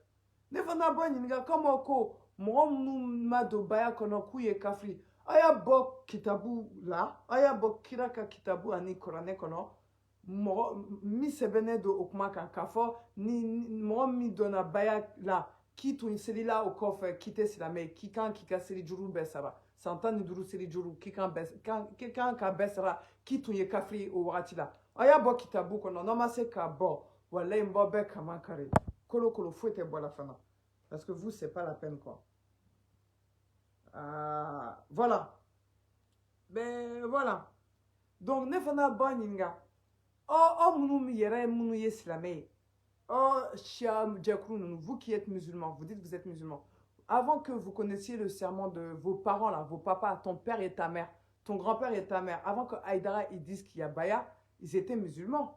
Nefana boy ninga kama ko ma do Baya kono kuye kafri. Aya bo kitabu la, aya bo kiraka kitabu ani Korane kono. Mi sebene do okuma kan kafo ni mi dona Baya la. Qui tu seli la au coffre quitter silame qui kan qui ka seli juru besara santani duru seli juru qui kan ka besara qui tu ye kafri o wakati la aya bo kitabu kono no ma se ka bo wala imbo be kama kare kolo fouete bo la fana parce que vous c'est pas la peine quoi. Voilà, ben voilà, donc ne fana baninga munu mi yere munu ye silame. Oh, vous qui êtes musulmans, vous dites que vous êtes musulmans. Avant que vous connaissiez le serment de vos parents, là, vos papas, ton père et ta mère, ton grand-père et ta mère, avant que Haïdara ils disent qu'il y a Baya, ils étaient musulmans.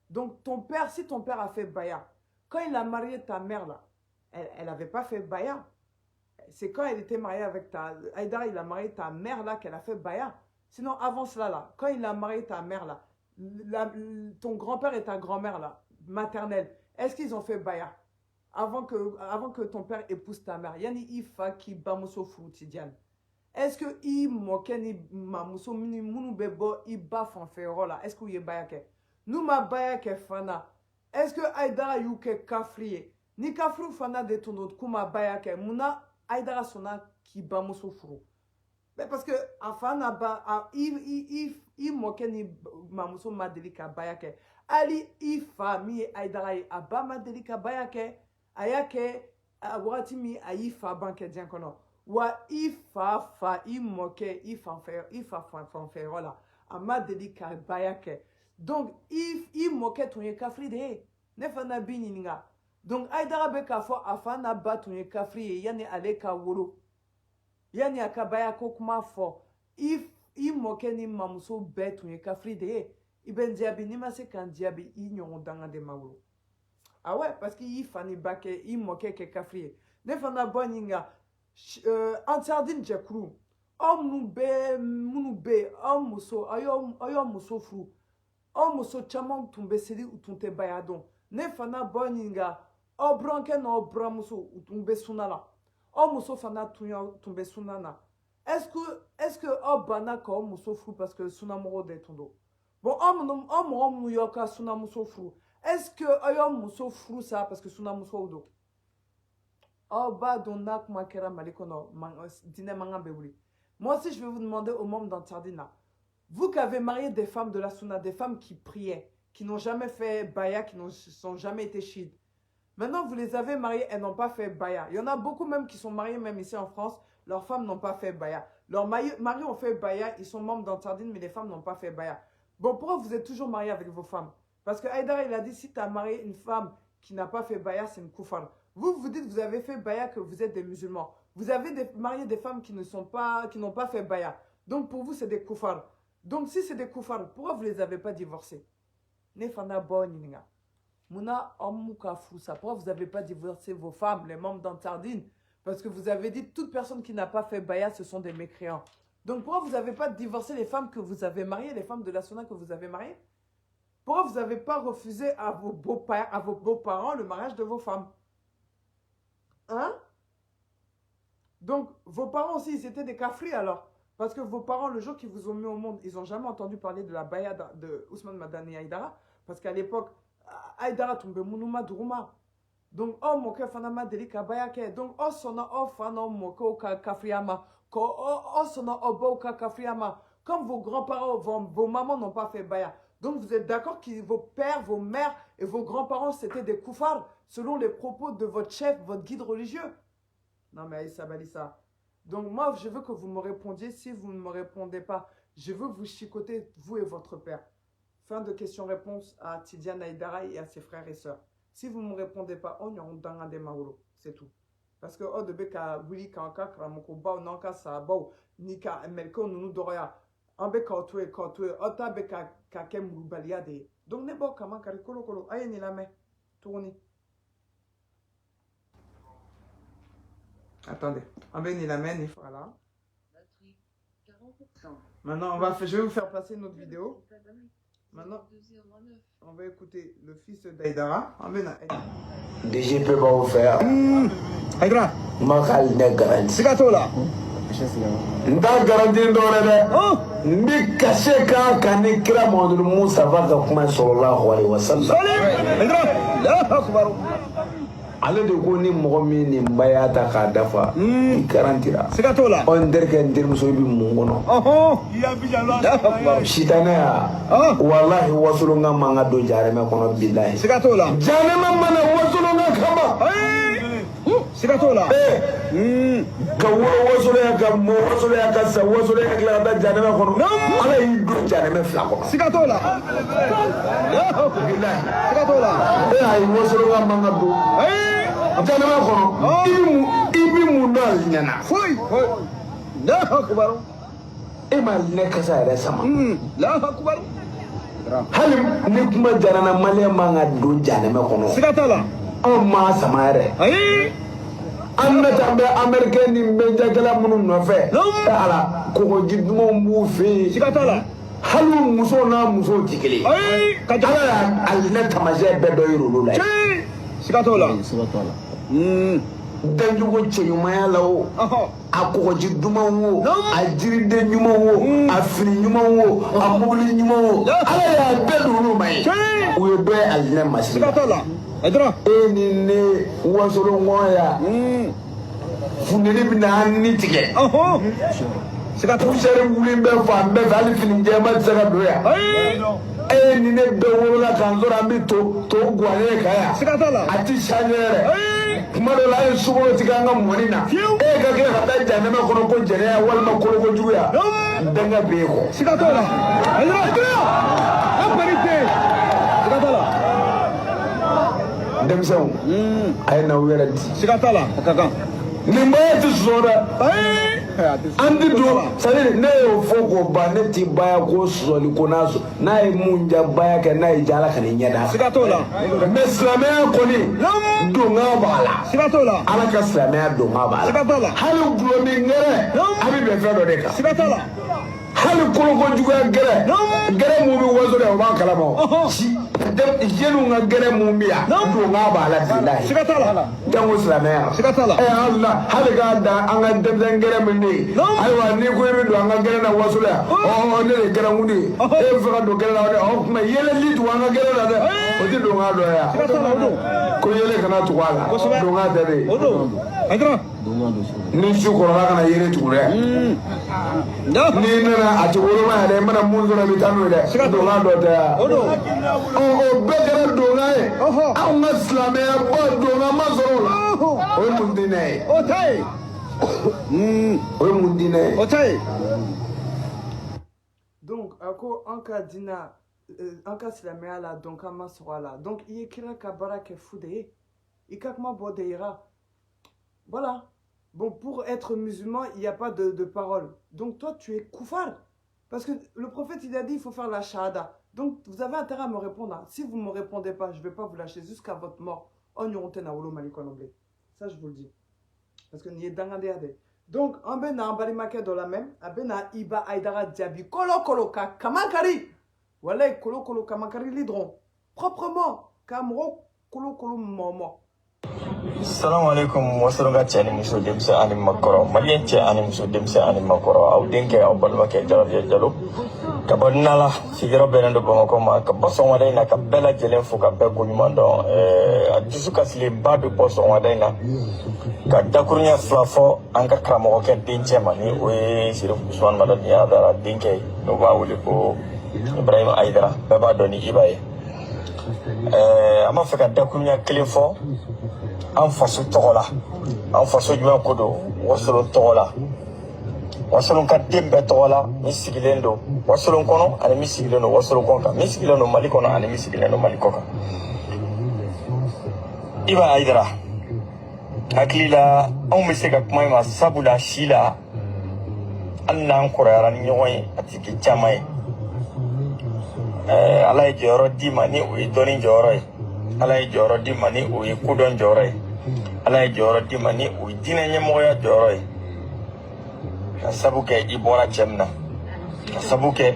Donc ton père, si ton père a fait Baya, quand il a marié ta mère, là, elle n'avait pas fait Baya. C'est quand elle était mariée avec Haïdara, il a marié ta mère, là, qu'elle a fait Baya. Sinon, avant cela, là, quand il a marié ta mère, là, ton grand-père et ta grand-mère, là, maternelle, est-ce qu'ils ont fait Baya avant que ton père épouse ta mère? Yani ifa ki bamuso frutidian. Est-ce que i mokeni mamuso mini munu bebo i ba fanfero là? Est-ce que y Baya ke? Nous ma Baya ke fana. Est-ce que Haïdara yu ke kafriye? Ni kafru fana de ton autre kuma Baya ke muna Haïdara sona ki bamuso fru. Mais parce que afana ba i mokeni mamuso madelika Baya ke. Ali ifa mi Haïdara aba madelika Baya ke ayake awati mi aifa banke diankono wa ifa fa imoke ifa fanfer voilà amadelika Baya ke. Donc imoke tonye kafri de ne fana bininga. Donc Haïdara be ka fo afana ba tonye kafri yani aleka wolo yani akabaya ko kuma fo imoke ni mamuso be tonye kafri de Iben diabi ni ma se kan diabi i nyongo danga de mawlo. Ah ouais, parce qu'il fani bake i moke ke kafriye. Ne fana boninga antardine jekru. Munu be muso ayo muso fru. Muso chamon tumbe seli utunte bayadon. Ne fana boninga branke no bramuso utumbe sunala. Muso fana tumbe sunana. Est-ce que bana ko muso fru parce que sunamoro de tondo. Bon, homme yoka suna muso fru. Est-ce que homme muso fru ça parce que suna muso odo? Ba donak makera malikono dine manga beuli. Moi aussi je vais vous demander aux membres d'Antardina. Vous qui avez marié des femmes de la suna, des femmes qui priaient, qui n'ont jamais fait Baya, qui n'ont jamais été chiites. Maintenant vous les avez mariées, elles n'ont pas fait Baya. Il y en a beaucoup même qui sont mariés même ici en France, leurs femmes n'ont pas fait Baya. Leurs maris ont fait Baya, ils sont membres d'Antardine mais les femmes n'ont pas fait Baya. Bon, pourquoi vous êtes toujours marié avec vos femmes? Parce que Haïdara, il a dit, si tu as marié une femme qui n'a pas fait Baya, c'est une koufar. Vous dites, vous avez fait Baya, que vous êtes des musulmans. Vous avez marié des femmes qui n'ont pas fait Baya. Donc, pour vous, c'est des koufars. Donc, si c'est des koufars, pourquoi vous ne les avez pas divorcés? Nefana boninga. Muna omuka fousa. Pourquoi vous n'avez pas divorcé vos femmes, les membres d'Antardine? Parce que vous avez dit, toute personne qui n'a pas fait Baya, ce sont des mécréants. Donc pourquoi vous n'avez pas divorcé les femmes que vous avez mariées, les femmes de la Sunna que vous avez mariées? Pourquoi vous n'avez pas refusé à vos beaux-parents le mariage de vos femmes? Hein? Donc vos parents aussi, ils étaient des kafris alors. Parce que vos parents, le jour qu'ils vous ont mis au monde, ils n'ont jamais entendu parler de la Baya de Ousmane Madani Haïdara. Parce qu'à l'époque, Haïdara tombe Mounouma Duruma. Donc, moke fanama delika bayake. Donc, sona fana moke oka kafriama. Sona oka kafriama. Comme vos grands-parents, vos mamans n'ont pas fait baya. Donc, vous êtes d'accord que vos pères, vos mères et vos grands-parents, c'était des koufars, selon les propos de votre chef, votre guide religieux. Non, mais Aïssa Balissa. Donc, moi, je veux que vous me répondiez. Si vous ne me répondez pas, je veux vous chicoter, vous et votre père. Fin de question-réponse à Tidiane Haïdara et à ses frères et sœurs. Si vous ne me répondez pas, on y a un des maoulo. C'est tout. Parce que au début, quand Willy Kanka, Kramoko, Bao, Nanka, Sabao, Nika, Melko, Nounou, Doria, Ambe Kautue, Ota Beka, Kakem, Balia de. Donc, n'est pas comment kari kolo kolo. Aïe, ni la main. Tournez. Attendez. On va ni la main, voilà. Maintenant, je vais vous faire passer une autre vidéo. Maintenant, on va écouter le fils d'Aïdara. DGP va vous faire. Aïdara. Makal ne garanti. Sigatola. Nda garanti ndorede. Ndi kashe ka ni kira Muhammadu Musa va ka kuma sallallahu alaihi wasallam. Aïdara. La akbar. Ale de ko ni mɔgɔ min ni baya ta k'a dafa i garantira sigatola on terikɛ n terimuso bi mun kɔnɔ sitanɛya wallahi wasolonga man ka don jarɛmɛ kɔnɔ billahi sigatola jarɛmɛ mana wasolonga kama sigatola ka wolo wasoloya ka mɔ wasoloya ka sa wasoloya ka tila ka taa jarɛmɛ kɔnɔ ala y'i don jarɛmɛ fila kɔnɔ sigatola billahi sigatola ayi wasolonga man ka don janama kɔnɔ i bi mun dɔn ali ɲɛna foyi Allahu akbar e ma ne kasa yɛrɛ sama Allahu akbar hali ni kuma jarana maliyɛn man ka don janɛmɛ kɔnɔ sigatala anw ma sama yɛrɛ ayi an bɛ taa bɛ amɛrikɛn ni bɛnjɛkɛla minnu nɔfɛ ala kɔgɔji dumanw b'u fɛ yen sigatala hali musow n'a musow tɛ kelen ayi ala y'a alinɛ tamasiyɛn bɛɛ dɔ yir'olu la sigatola danjugu cɛɲumanya la o a kɔgɔji duman wo a jiriden ɲuman wo a fini ɲuman wo a mobili ɲuman wo ala y'a bɛɛ don olu ma ye u ye dɔ ye alinɛ masiri sigatala Aïdara e ni ne wasolongɔya fundeni bɛ na ni tigɛ pusɛri wuli bɛ fan bɛɛ fɛ hali fini jɛma tɛ se ka don yan e ni ne bɛɛ wolola k'an sɔrɔ an bɛ to guwanen kan yan sigatala a ti saniya yɛrɛ kuma dɔ la an ye sukoro tigɛ an ka mɔni na e ka kɛ ka taa janɛmɛ kɔnɔ ko jɛnɛya walima kolokojuguya bɛnkɛ bɛ e kɔ sigatola Aïdara la vérité sigatala denmisɛnw a ye na u yɛrɛ di sigatala a ka kan nin baya tɛ sɔn dɛ an ti don c'est-à-dire ne y'o fɔ k'o ban ne ti baya ko sɔsɔli ko n'a ye mun ja baya kɛ n'a ye ja ala ka nin ɲɛda sigatola mais silamɛya kɔni donkan b'a la sigatola ala ka silamɛya donkan b'a la sigatala hali gulɔmi gɛrɛ a bɛ bɛn fɛn dɔ de kan sigatala hali kolokojuguya gɛrɛ gɛrɛ mun bɛ waso dɛ o b'a kalama jeliw ka gɛrɛ mun bɛ yan donkan b'a la bilahi sigatala jango silamɛya sigatala hali k'a dan an ka denmisɛn gɛrɛ min de ye ayiwa n'i ko i bɛ don an ka gɛrɛ na waso la ne de ye gɛrɛnku de ye e bɛ fɛ ka don gɛrɛ la dɛ o tuma yɛlɛli tugu an ka gɛrɛ la dɛ o tɛ donkan dɔ ye yan ko yɛlɛ kana tugu a la donkan tɛ de Aïdara ni su kɔrɔla kana yɛlɛ tugu dɛ n'i nana a tɛ woloma yɛrɛ i mana mun sɔrɔ i bɛ taa n'o ye dɛ donkan dɔ tɛ yan o bɛɛ kɛra donkan ye anw ka silamɛya ba donkan ma sɔrɔ o la o ye mun diinɛ ye o tɛ ye o ye mun diinɛ ye o tɛ ye donc ako an ka dina an ka silamɛya la donkan ma sɔrɔ a la donc i ye kira ka baara kɛ fu de ye i ka kuma bɔ de yira voilà. Bon, pour être musulman, il n'y a pas de parole. Donc toi, tu es koufar. Parce que le prophète, il a dit, il faut faire la shahada. Donc vous avez intérêt à me répondre. Si vous ne me répondez pas, je ne vais pas vous lâcher jusqu'à votre mort. On y ronte na wolo malikon anglais. Ça, je vous le dis. Parce que n'y est dangandéade. Donc, on ben na ambalimake dans la même. On ben na Iba Aïdara Diaby. Kolo kolo ka kamankari. Voilà, kolo kolo kamankari lidron. Proprement. Kamro kolo kolo momo. Assalamu alaikum wasalunga cɛ ani muso denmisɛn ani makɔrɔ maliyɛn cɛ ani muso denmisɛn ani makɔrɔ aw denkɛ aw balimakɛ Jarabiya Jalo ka bɔ Nala sigiyɔrɔ bɛnnen don Bamakɔ ma ka bɔ sɔgɔmada in na ka bɛɛ lajɛlen fo ka bɛɛ koɲuman dɔn a dusu kasilenba bɛ bɔ sɔgɔmada in na ka dakuruɲɛ fila fɔ an ka karamɔgɔkɛ dencɛ ma ni o ye Sirifu Usumani Madani Aidara denkɛ ye n'o b'a wele ko Ibrahima Aidara bɛɛ b'a dɔn ni Iba ye an b'a fɛ ka dakuruɲɛ kelen fɔ an faso tɔgɔ la an faso jumɛn ko don Wasolon tɔgɔ la Wasolon ka den bɛɛ tɔgɔ la min sigilen don Wasolon kɔnɔ ani min sigilen don Wasolon kɔ kan min sigilen don Mali kɔnɔ ani min sigilen don Mali kɔ kan Iba Aidara hakili la anw bɛ se ka kuma in ma sabula si la hali n'an kɔrɔyara ni ɲɔgɔn ye a tɛ kɛ caman ye ala ye jɔyɔrɔ di ma ni o ye dɔnni jɔyɔrɔ ye ala ye jɔyɔrɔ di ma ni o ye kodɔn jɔyɔrɔ ye ala ye jɔyɔrɔ di ma ni o ye diinɛ ɲɛmɔgɔya jɔyɔrɔ ye ka sabu kɛ i bɔra cɛ min na ka sabu kɛ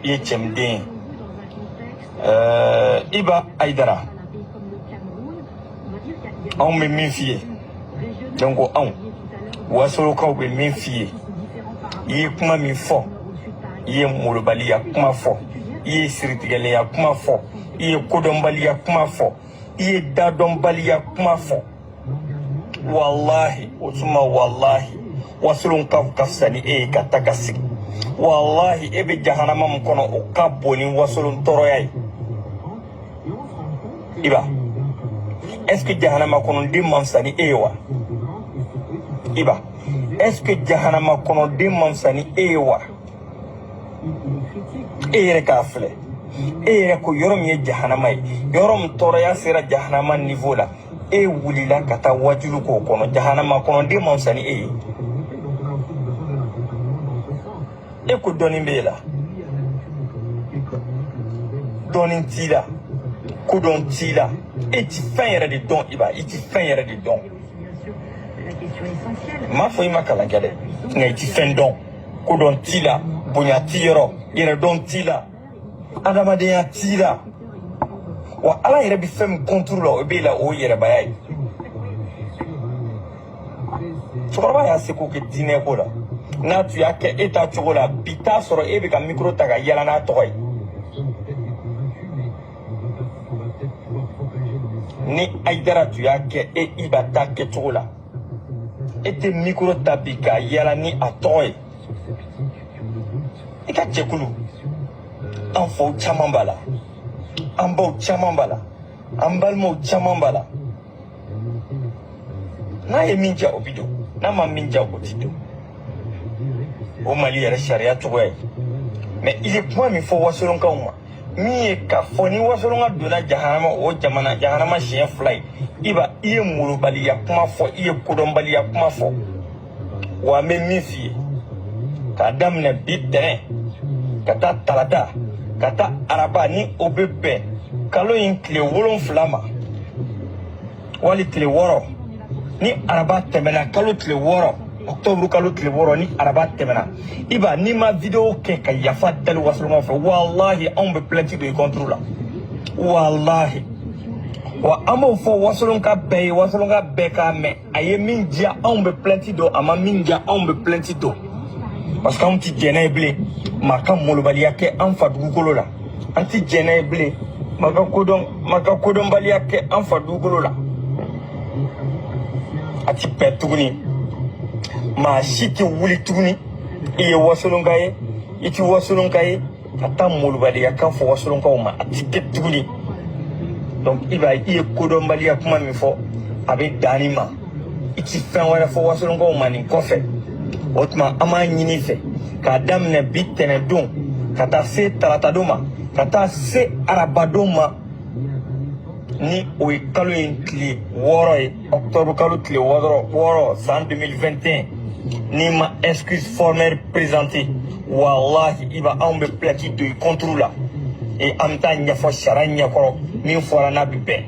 i ye cɛmiden ye Iba Aïdara anw bɛ min f'i ye donc anw wasolokaw bɛ min f'i ye i ye kuma min fɔ i ye molobaliya kuma fɔ i ye siritigɛlenya kuma fɔ i ye kodɔnbaliya kuma fɔ i ye dadɔnbaliya kuma fɔ wallahi o tuma wallahi wasolonkaw ka fisa ni e ye ka taa ka sigi wallahi e bɛ jahanama min kɔnɔ o ka bon ni wasolon tɔɔrɔya ye Iba est-ce que jahanama kɔnɔden man fisa ni e ye wa Iba est-ce que jahanama kɔnɔden man fisa ni e ye wa e yɛrɛ k'a filɛ e yɛrɛ ko yɔrɔ min ye jahanama ye yɔrɔ min tɔɔrɔya sera jahanama niveau la e wulila ka taa wajulu k'o kɔnɔ jahanama kɔnɔden man fisa ni e ye e ko dɔɔnin b'e la dɔɔnin t'i la kodɔn t'i la e ti fɛn yɛrɛ de dɔn Iba i ti fɛn yɛrɛ de dɔn m'a fɔ i ma kalan kɛ dɛ nka i ti fɛn dɔn kodɔn t'i la bonya t'i yɔrɔ yɛrɛdɔn t'i la adamadenya t'i la wa ala yɛrɛ bɛ fɛn min contour la o b'e la o yɛrɛbaya ye cɛkɔrɔba y'a seko kɛ diinɛ ko la n'a tun y'a kɛ e ta cogo la bi t'a sɔrɔ e bɛ ka micro ta ka yala n'a tɔgɔ ye ni Aïdara tun y'a kɛ e Iba ta kɛcogo la e tɛ micro ta bi ka yala ni a tɔgɔ ye i ka cɛkulu an faw caman b'a la an baw caman b'a la an balimaw caman b'a la n'a ye min diya o bi don n'a ma min diya o ti don o Mali yɛrɛ sariya cogoya ye mais i ye kuma min fɔ wasolonkaw ma min ye k'a fɔ ni wasolonka donna jahanama o jahanama siɲɛ 2 ye Iba i ye molobaliya kuma fɔ i ye kodɔnbaliya kuma fɔ wa an bɛ min f'i ye k'a daminɛ bi tɛnɛn ka taa talata ka taa araba ni o bɛ bɛn kalo in tile 7 ma wali tile 6 ni araba tɛmɛna kalo tile 6 octobre kalo tile 6 ni araba tɛmɛna Iba ni ma video kɛ ka yafa dali wasolonkaw fɛ wallahi anw bɛ plainte do i contre la wallahi wa an b'o fɔ wasolonka bɛɛ ye wasolonka bɛɛ k'a mɛn a ye min diya anw bɛ plainte do a ma min diya anw bɛ plainte do parce que anw ti jɛnɛ ye bilen maa ka molobaliya kɛ an fa dugukolo la an ti jɛnɛ ye bilen maa ka kodɔnbaliya kɛ an fa dugukolo la a ti bɛn tuguni maa si tɛ wuli tuguni i ye wasolonka ye i ti wasolonka ye ka taa molobaliya kan fɔ wasolonkaw ma a ti kɛ tuguni donc Iba i ye kodɔnbaliya kuma min fɔ a bɛ dan nin ma i ti fɛn wɛrɛ fɔ wasolonkaw ma nin kɔfɛ o tuma an b'a ɲini fɛ k'a daminɛ bi tɛnɛn don ka taa se talata don ma ka taa se araba don ma ni o ye kalo in tile 6 ye octobre kalo tile 6 san 2021 n'i ma excuse formelle présentée wallahi Iba anw bɛ plainte do i contre la et an bɛ taa ɲɛfɔ sariya ɲɛkɔrɔ min fɔra n'a bɛ bɛn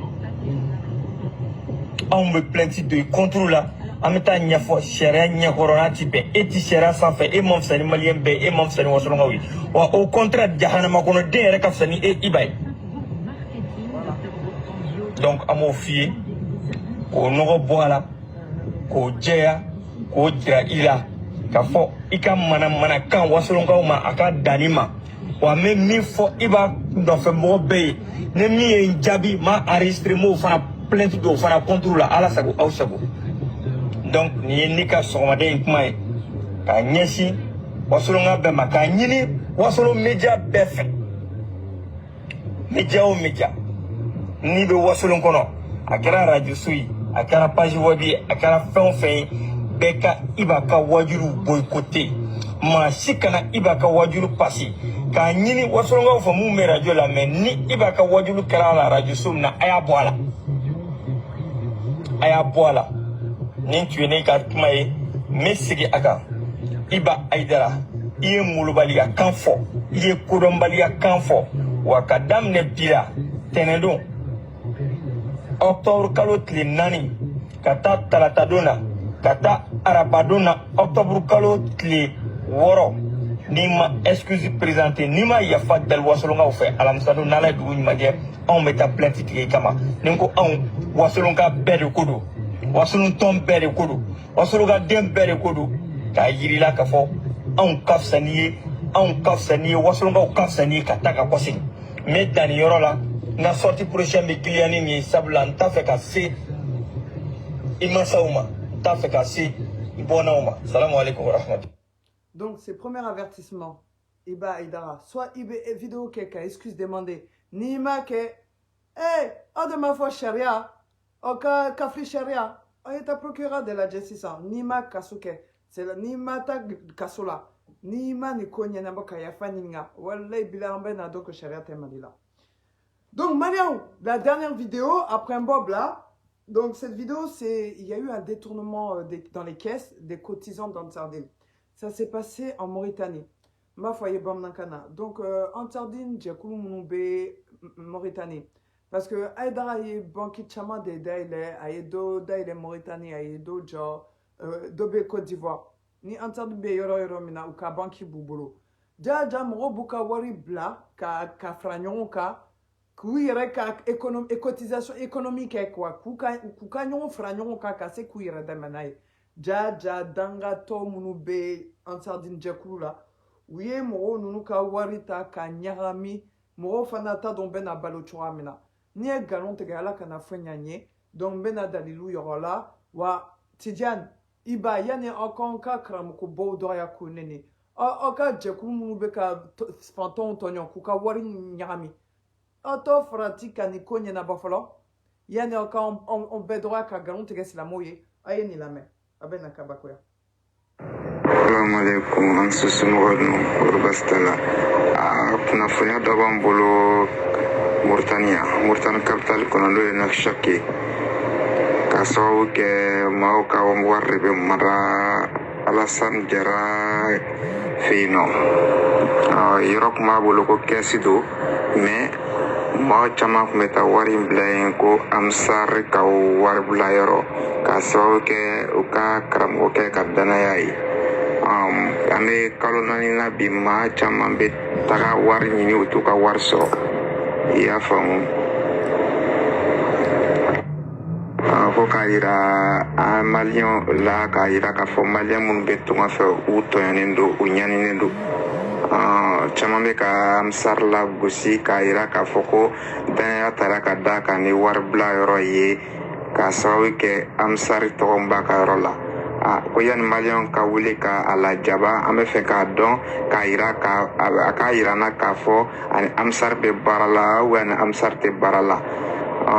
anw bɛ plainte do i contre la an bɛ taa ɲɛfɔ sariya ɲɛkɔrɔ n'a ti bɛn e ti sariya sanfɛ e ma fisa ni maliyɛn bɛɛ e ma fisa ni wasolonkaw ye wa au contraire jahanama kɔnɔ den yɛrɛ ka fisa ni e Iba ye donc an b'o f'i ye k'o nɔgɔ bɔ a la k'o jɛya k'o jira i la k'a fɔ i ka manamanakan wasolonkaw ma a ka danni ma wa n bɛ min fɔ Iba nɔfɛmɔgɔ bɛɛ ye ni min ye n jaabi ma enregistré m'o fana plainte do o fana contre la ala sago aw sago donc nin ye ne ka sɔgɔmaden in kuma ye k'a ɲɛsin wasolonka bɛɛ ma k'a ɲini wasolo média bɛɛ fɛ média o média n'i bɛ wasolon kɔnɔ a kɛra radio so ye a kɛra page web ye a kɛra fɛn o fɛn ye bɛɛ ka Iba ka wajulu boycotté maa si kana Iba ka wajulu pasi k'a ɲini wasolonkaw fɛ mun bɛ radio la mais ni Iba ka wajulu kɛra a la radio so min na a y'a bɔ a la a y'a bɔ a la nin tun ye ne ka kuma ye n bɛ segin a kan Iba Aïdara i ye molobaliya kan fɔ i ye kodɔnbaliya kan fɔ wa ka daminɛ bi la tɛnɛdon octobre kalo tile 4 ka taa talatadon na ka taa arabadon na octobre kalo tile 6 n'i ma excuse présenté n'i ma yafa dali wasolonkaw fɛ alamisadon n'ala ye dugu ɲuman kɛ anw bɛ taa plainte tigɛ i kama ni ko anw wasolonka bɛɛ de ko don wasolontɔn bɛɛ de ko don wasolonka den bɛɛ de ko don k'a yirila k'a fɔ anw ka fisa n'i ye wasolonkaw ka fisa n'i ye ka taa ka kɔsegin n bɛ dan nin yɔrɔ la n ka sortie prochaine bɛ giliya ni nin ye sabula n t'a fɛ ka se i mansaw ma n t'a fɛ ka se i bɔnnaw ma salamu aleykum wa rahmatulah. Donc, c'est premier avertissement. Iba Aïdara. Soit Ibe vidéo quelqu'un, excuse demandée. Nima ke, hey, de ma foi charia, oka kafri charia, ta procureur de la justice, Nima kasuke, c'est la Nima ta kasula, Nima ni konya naboka yafa ninga, wallahi bilambe na doko charia temalila. Donc, Marion, la dernière vidéo, après un bob là, donc cette vidéo, c'est, il y a eu un détournement dans les caisses des cotisants d'Ansardine. Ça s'est passé en Mauritanie. Ma foyer Bamnankana. Donc, en Sardine, j'ai couru Mauritanie. Parce que Aïdara y banki chama de daile, aïdo daile Mauritanie, aïdo jo, dobe Côte d'Ivoire. Ni en Sardine be yoro mina ou ka banki boubolo. Ja moro buka wari bla, ka franyon ka, kouire ka cotisation économique quoi. Kuka nyon franyon ka se kouire de manaï. Jaja danga to munu be en Sardine jekulu la uye moro nunu ka warita ka nyarami moro fanata don bena balo churamina ni e galon te gala kana fanyanye don bena dalilu yorola wa tidian iba yani akonka kram ko bodo ya kuneni oka jekulu munu be ka spanton tonyon ku ka wari nyarami auto fratika ni konya na bafalo yani oka on bedroit ka galon te gesla moye ayeni la main. Assalamu alaikum, an susumɔgɔnu Korobastala. Kunnafoniya dɔ b'an bolo Mauritanie capitale kɔnɔ n'o ye Nouakchott ye. K'a sababu kɛ maaw ka wari de bɛ mara Alassane Diarra fɛ yen nɔ. Yɔrɔ kun b'a bolo ko kɛsi don, mais maaw caman kun bɛ taa wari in bila yen ko Amsar ka wari bila yɔrɔ. K'a sababu kɛ u ka karamɔgɔkɛ ka danaya ye. An bɛ kalo 4 na bi maa caman bɛ taga wari ɲini u t'u ka wari sɔrɔ. I y'a faamu. Fo k'a yira an maliyɛnw la k'a yira k'a fɔ maliyɛn minnu bɛ tunga fɛ u tɔɲɔnen don u ɲaninen don. Caman bɛ ka Amsar la gosi k'a yira k'a fɔ ko danaya taara ka da kan ni wari bila yɔrɔ ye. K'a sababu kɛ Amsar tɔgɔ b'a ka yɔrɔ la. Ko yani maliyɛnw ka wuli k'a lajaba an bɛ fɛ k'a dɔn k'a yira a k'a yira n na k'a fɔ ani Amsar bɛ baara la ou ani Amsar tɛ baara la.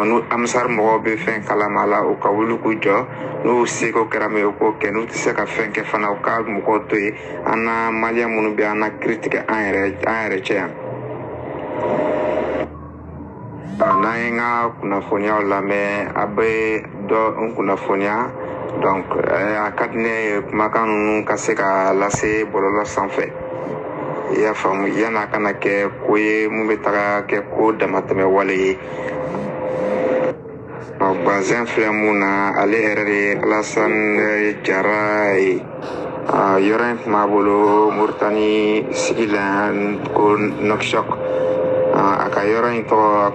N'u Amsar mɔgɔw bɛ fɛn kalama la u ka wuli k'u jɔ n'u seko kɛra min ye u k'o kɛ n'u tɛ se ka fɛn kɛ fana u ka mɔgɔw to yen an na maliyɛn minnu bɛ an na kiiri tigɛ an yɛrɛ cɛ yan. N'an ye n ka kunnafoniyaw lamɛn a bɛ dɔ n kunnafoniya donc a ka di ne ye kumakan ninnu ka se ka lase bɔlɔlɔ sanfɛ. I y'a faamu yanni a kana kɛ ko ye mun bɛ taga kɛ ko damatɛmɛ wale ye. Bazɛn filɛ mun na ale yɛrɛ de ye Alassane Diarra ye. Yɔrɔ in tun b'a bolo Mauritanie sigi la ko Nouakchott. A ka yɔrɔ in tɔgɔ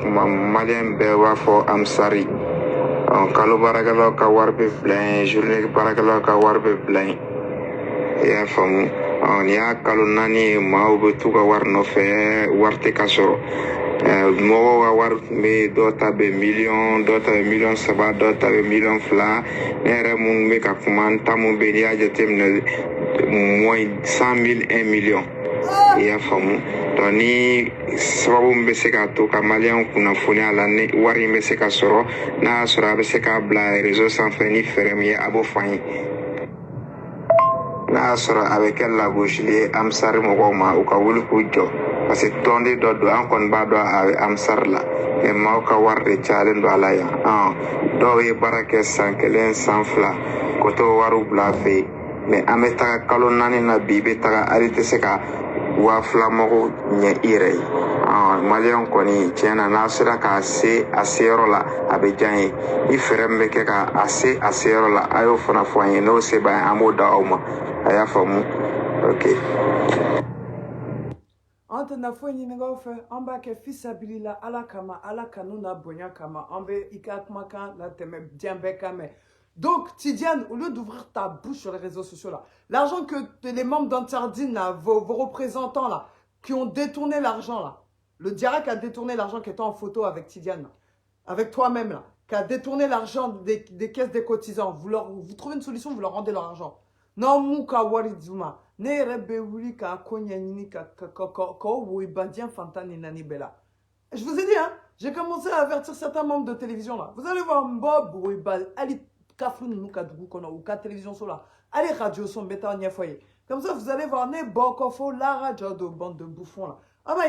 maliyɛn bɛɛ b'a fɔ Amsari. Kalo baarakɛlaw ka wari bɛ bila yen, journée baarakɛlaw ka wari bɛ bila yen. I y'a faamu. Nin y'a kalo 4 ye maaw bɛ t'u ka wari nɔfɛ wari tɛ ka sɔrɔ. Mɔgɔw ka wari tun bɛ dɔw ta bɛ miliyɔn, dɔw ta bɛ miliyɔn 3, dɔw ta bɛ miliyɔn 2. Ne yɛrɛ minnu bɛ ka kuma n ta mun bɛ n'i y'a jateminɛ moins 100 000 1 million. I y'a faamu. Donc ni sababu min bɛ se k'a to ka maliyɛnw kunnafoniya la ni wari in bɛ se ka sɔrɔ n'a y'a sɔrɔ a bɛ se k'a bila réseau sanfɛ ni fɛɛrɛ min ye a b'o fɔ an ye. N'a y'a sɔrɔ a bɛ kɛ lagosili ye Amsar mɔgɔw ma u ka wuli k'u jɔ parce que tɔnden dɔ don an kɔni b'a dɔn a bɛ Amsar la mais maaw ka wari de cayalen don a la yan. Dɔw ye baara kɛ san 1 san 2 ko t'o wariw bila a fɛ yen mais an bɛ taga kalo 4 na bi i bɛ taga hali tɛ se ka 2000 mɔgɔw ɲɛ i yɛrɛ ye maliyɛn kɔni tiɲɛ na n'a sera k'a se a seyɔrɔ la a bɛ diya n ye ni fɛɛrɛ min bɛ kɛ k'a se a seyɔrɔ la a y'o fana fɔ an ye n'o se b'an ye an b'o da aw ma a y'a faamu ok. An tɛna foyi ɲininka aw fɛ an b'a kɛ fisabilila ala kama ala kanu n'a bonya kama an bɛ i ka kumakan latɛmɛ diɲɛ bɛɛ kan mɛn. Donc, Tidiane, au lieu d'ouvrir ta bouche sur les réseaux sociaux, là, l'argent que les membres d'Antardine, là, vos représentants, là, qui ont détourné l'argent, là, le Diarra qui a détourné l'argent qui était en photo avec Tidiane, là, avec toi-même, là, qui a détourné l'argent des caisses des cotisants, vous trouvez une solution, vous leur rendez leur argent. Non, mouka warizuma, ne rebeuli ka konyani ka wibadien fantani nani bella. Je vous ai dit, hein, j'ai commencé à avertir certains membres de télévision, là. Vous allez voir Mbob Wibal, Ali Kafloun Nukadougou Kono, ou ka télévision sur là. Allez, radio son bêta en foyer. Comme ça, vous allez voir, ne bokofo, la radio de bande de bouffons, là. Ah, bah,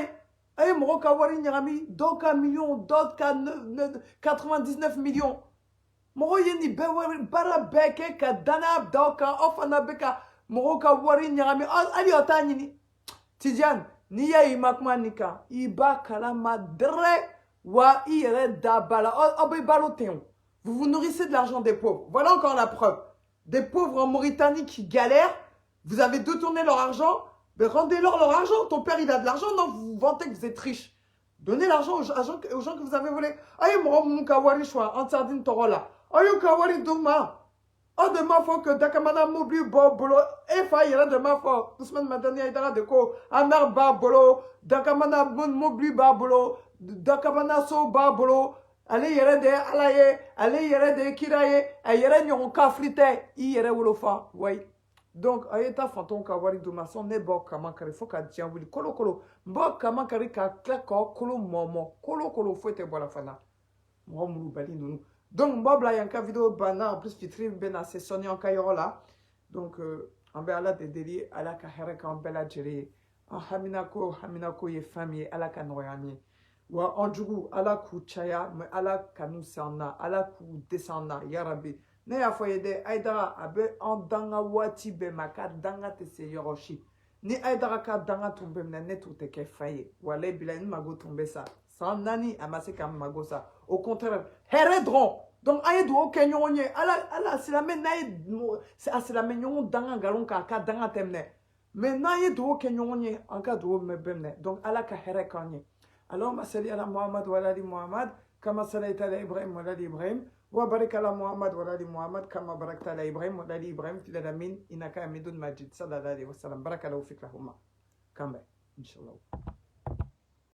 aïe, Moroka Wari Nyarami, d'autres 1 million, d'autres 99 millions. Moro yeni bara beke ka dana doka ofana beka Moroka Wari Nyarami, ali otanyini. Tidiane, ni ya imakmanika, iba kalama dre wa ire dabala, obe baloteon. Vous vous nourrissez de l'argent des pauvres. Voilà encore la preuve. Des pauvres en Mauritanie qui galèrent, vous avez détourné leur argent, mais rendez-leur leur argent. Ton père, il a de l'argent, non, vous vous vantez que vous êtes riche. Donnez l'argent aux gens que vous avez volés. Aïe, mon kawari choix, en sardine torola. Aïe, kawari douma. Oh, de ma foi que Dakamana Moblu Bolo, Efa, il y a de ma foi. Ousmane Madani Aïdara de Ko, Amar Barbolo, Dakamana Moblu Barbolo, Dakamana So Barbolo. Allez yere de alaye, allez yere de kiraye, ayere nyon kafrite, yere wolofa, oui. Donc, ayeta fanton kawari domason ne bok kamakari, faut ka dien wili, kolo kolo, bok kamakari ka kleko, kolo momo, kolo fouete bola fana. Mwamuru bali nounou. Donc, mbobla yanka vidéo bana, en plus fitri bena se soni en kayorola. Donc, en ala de deli, ala ka hereka en bela jere, en haminako ye famille, ala ka noyani. Wa anjugu ala ku chaya mais ala kanu sana ala ku desana ya rabbi ne ya foyede aidara abe en danga wati be maka danga te se yoroshi ni aidara ka danga tumbe ne tout te ke faye wala bila ni mago tumbe ça sans nani amase kam mago ça au contraire heredron donc ayedu o kenyonye ala c'est la men c'est la men danga galon ka danga temne mais na ayedu o kenyonye en cas do me bemne donc ala ka here kanye. اللهم صل على محمد وعلى ال محمد كما صليت على ابراهيم وعلى ال ابراهيم وبارك على محمد وعلى ال محمد كما باركت على ابراهيم وعلى ال ابراهيم في العالمين انك حميد مجيد صلى الله عليه وسلم بارك الله فيك اللهم كمل ان شاء الله.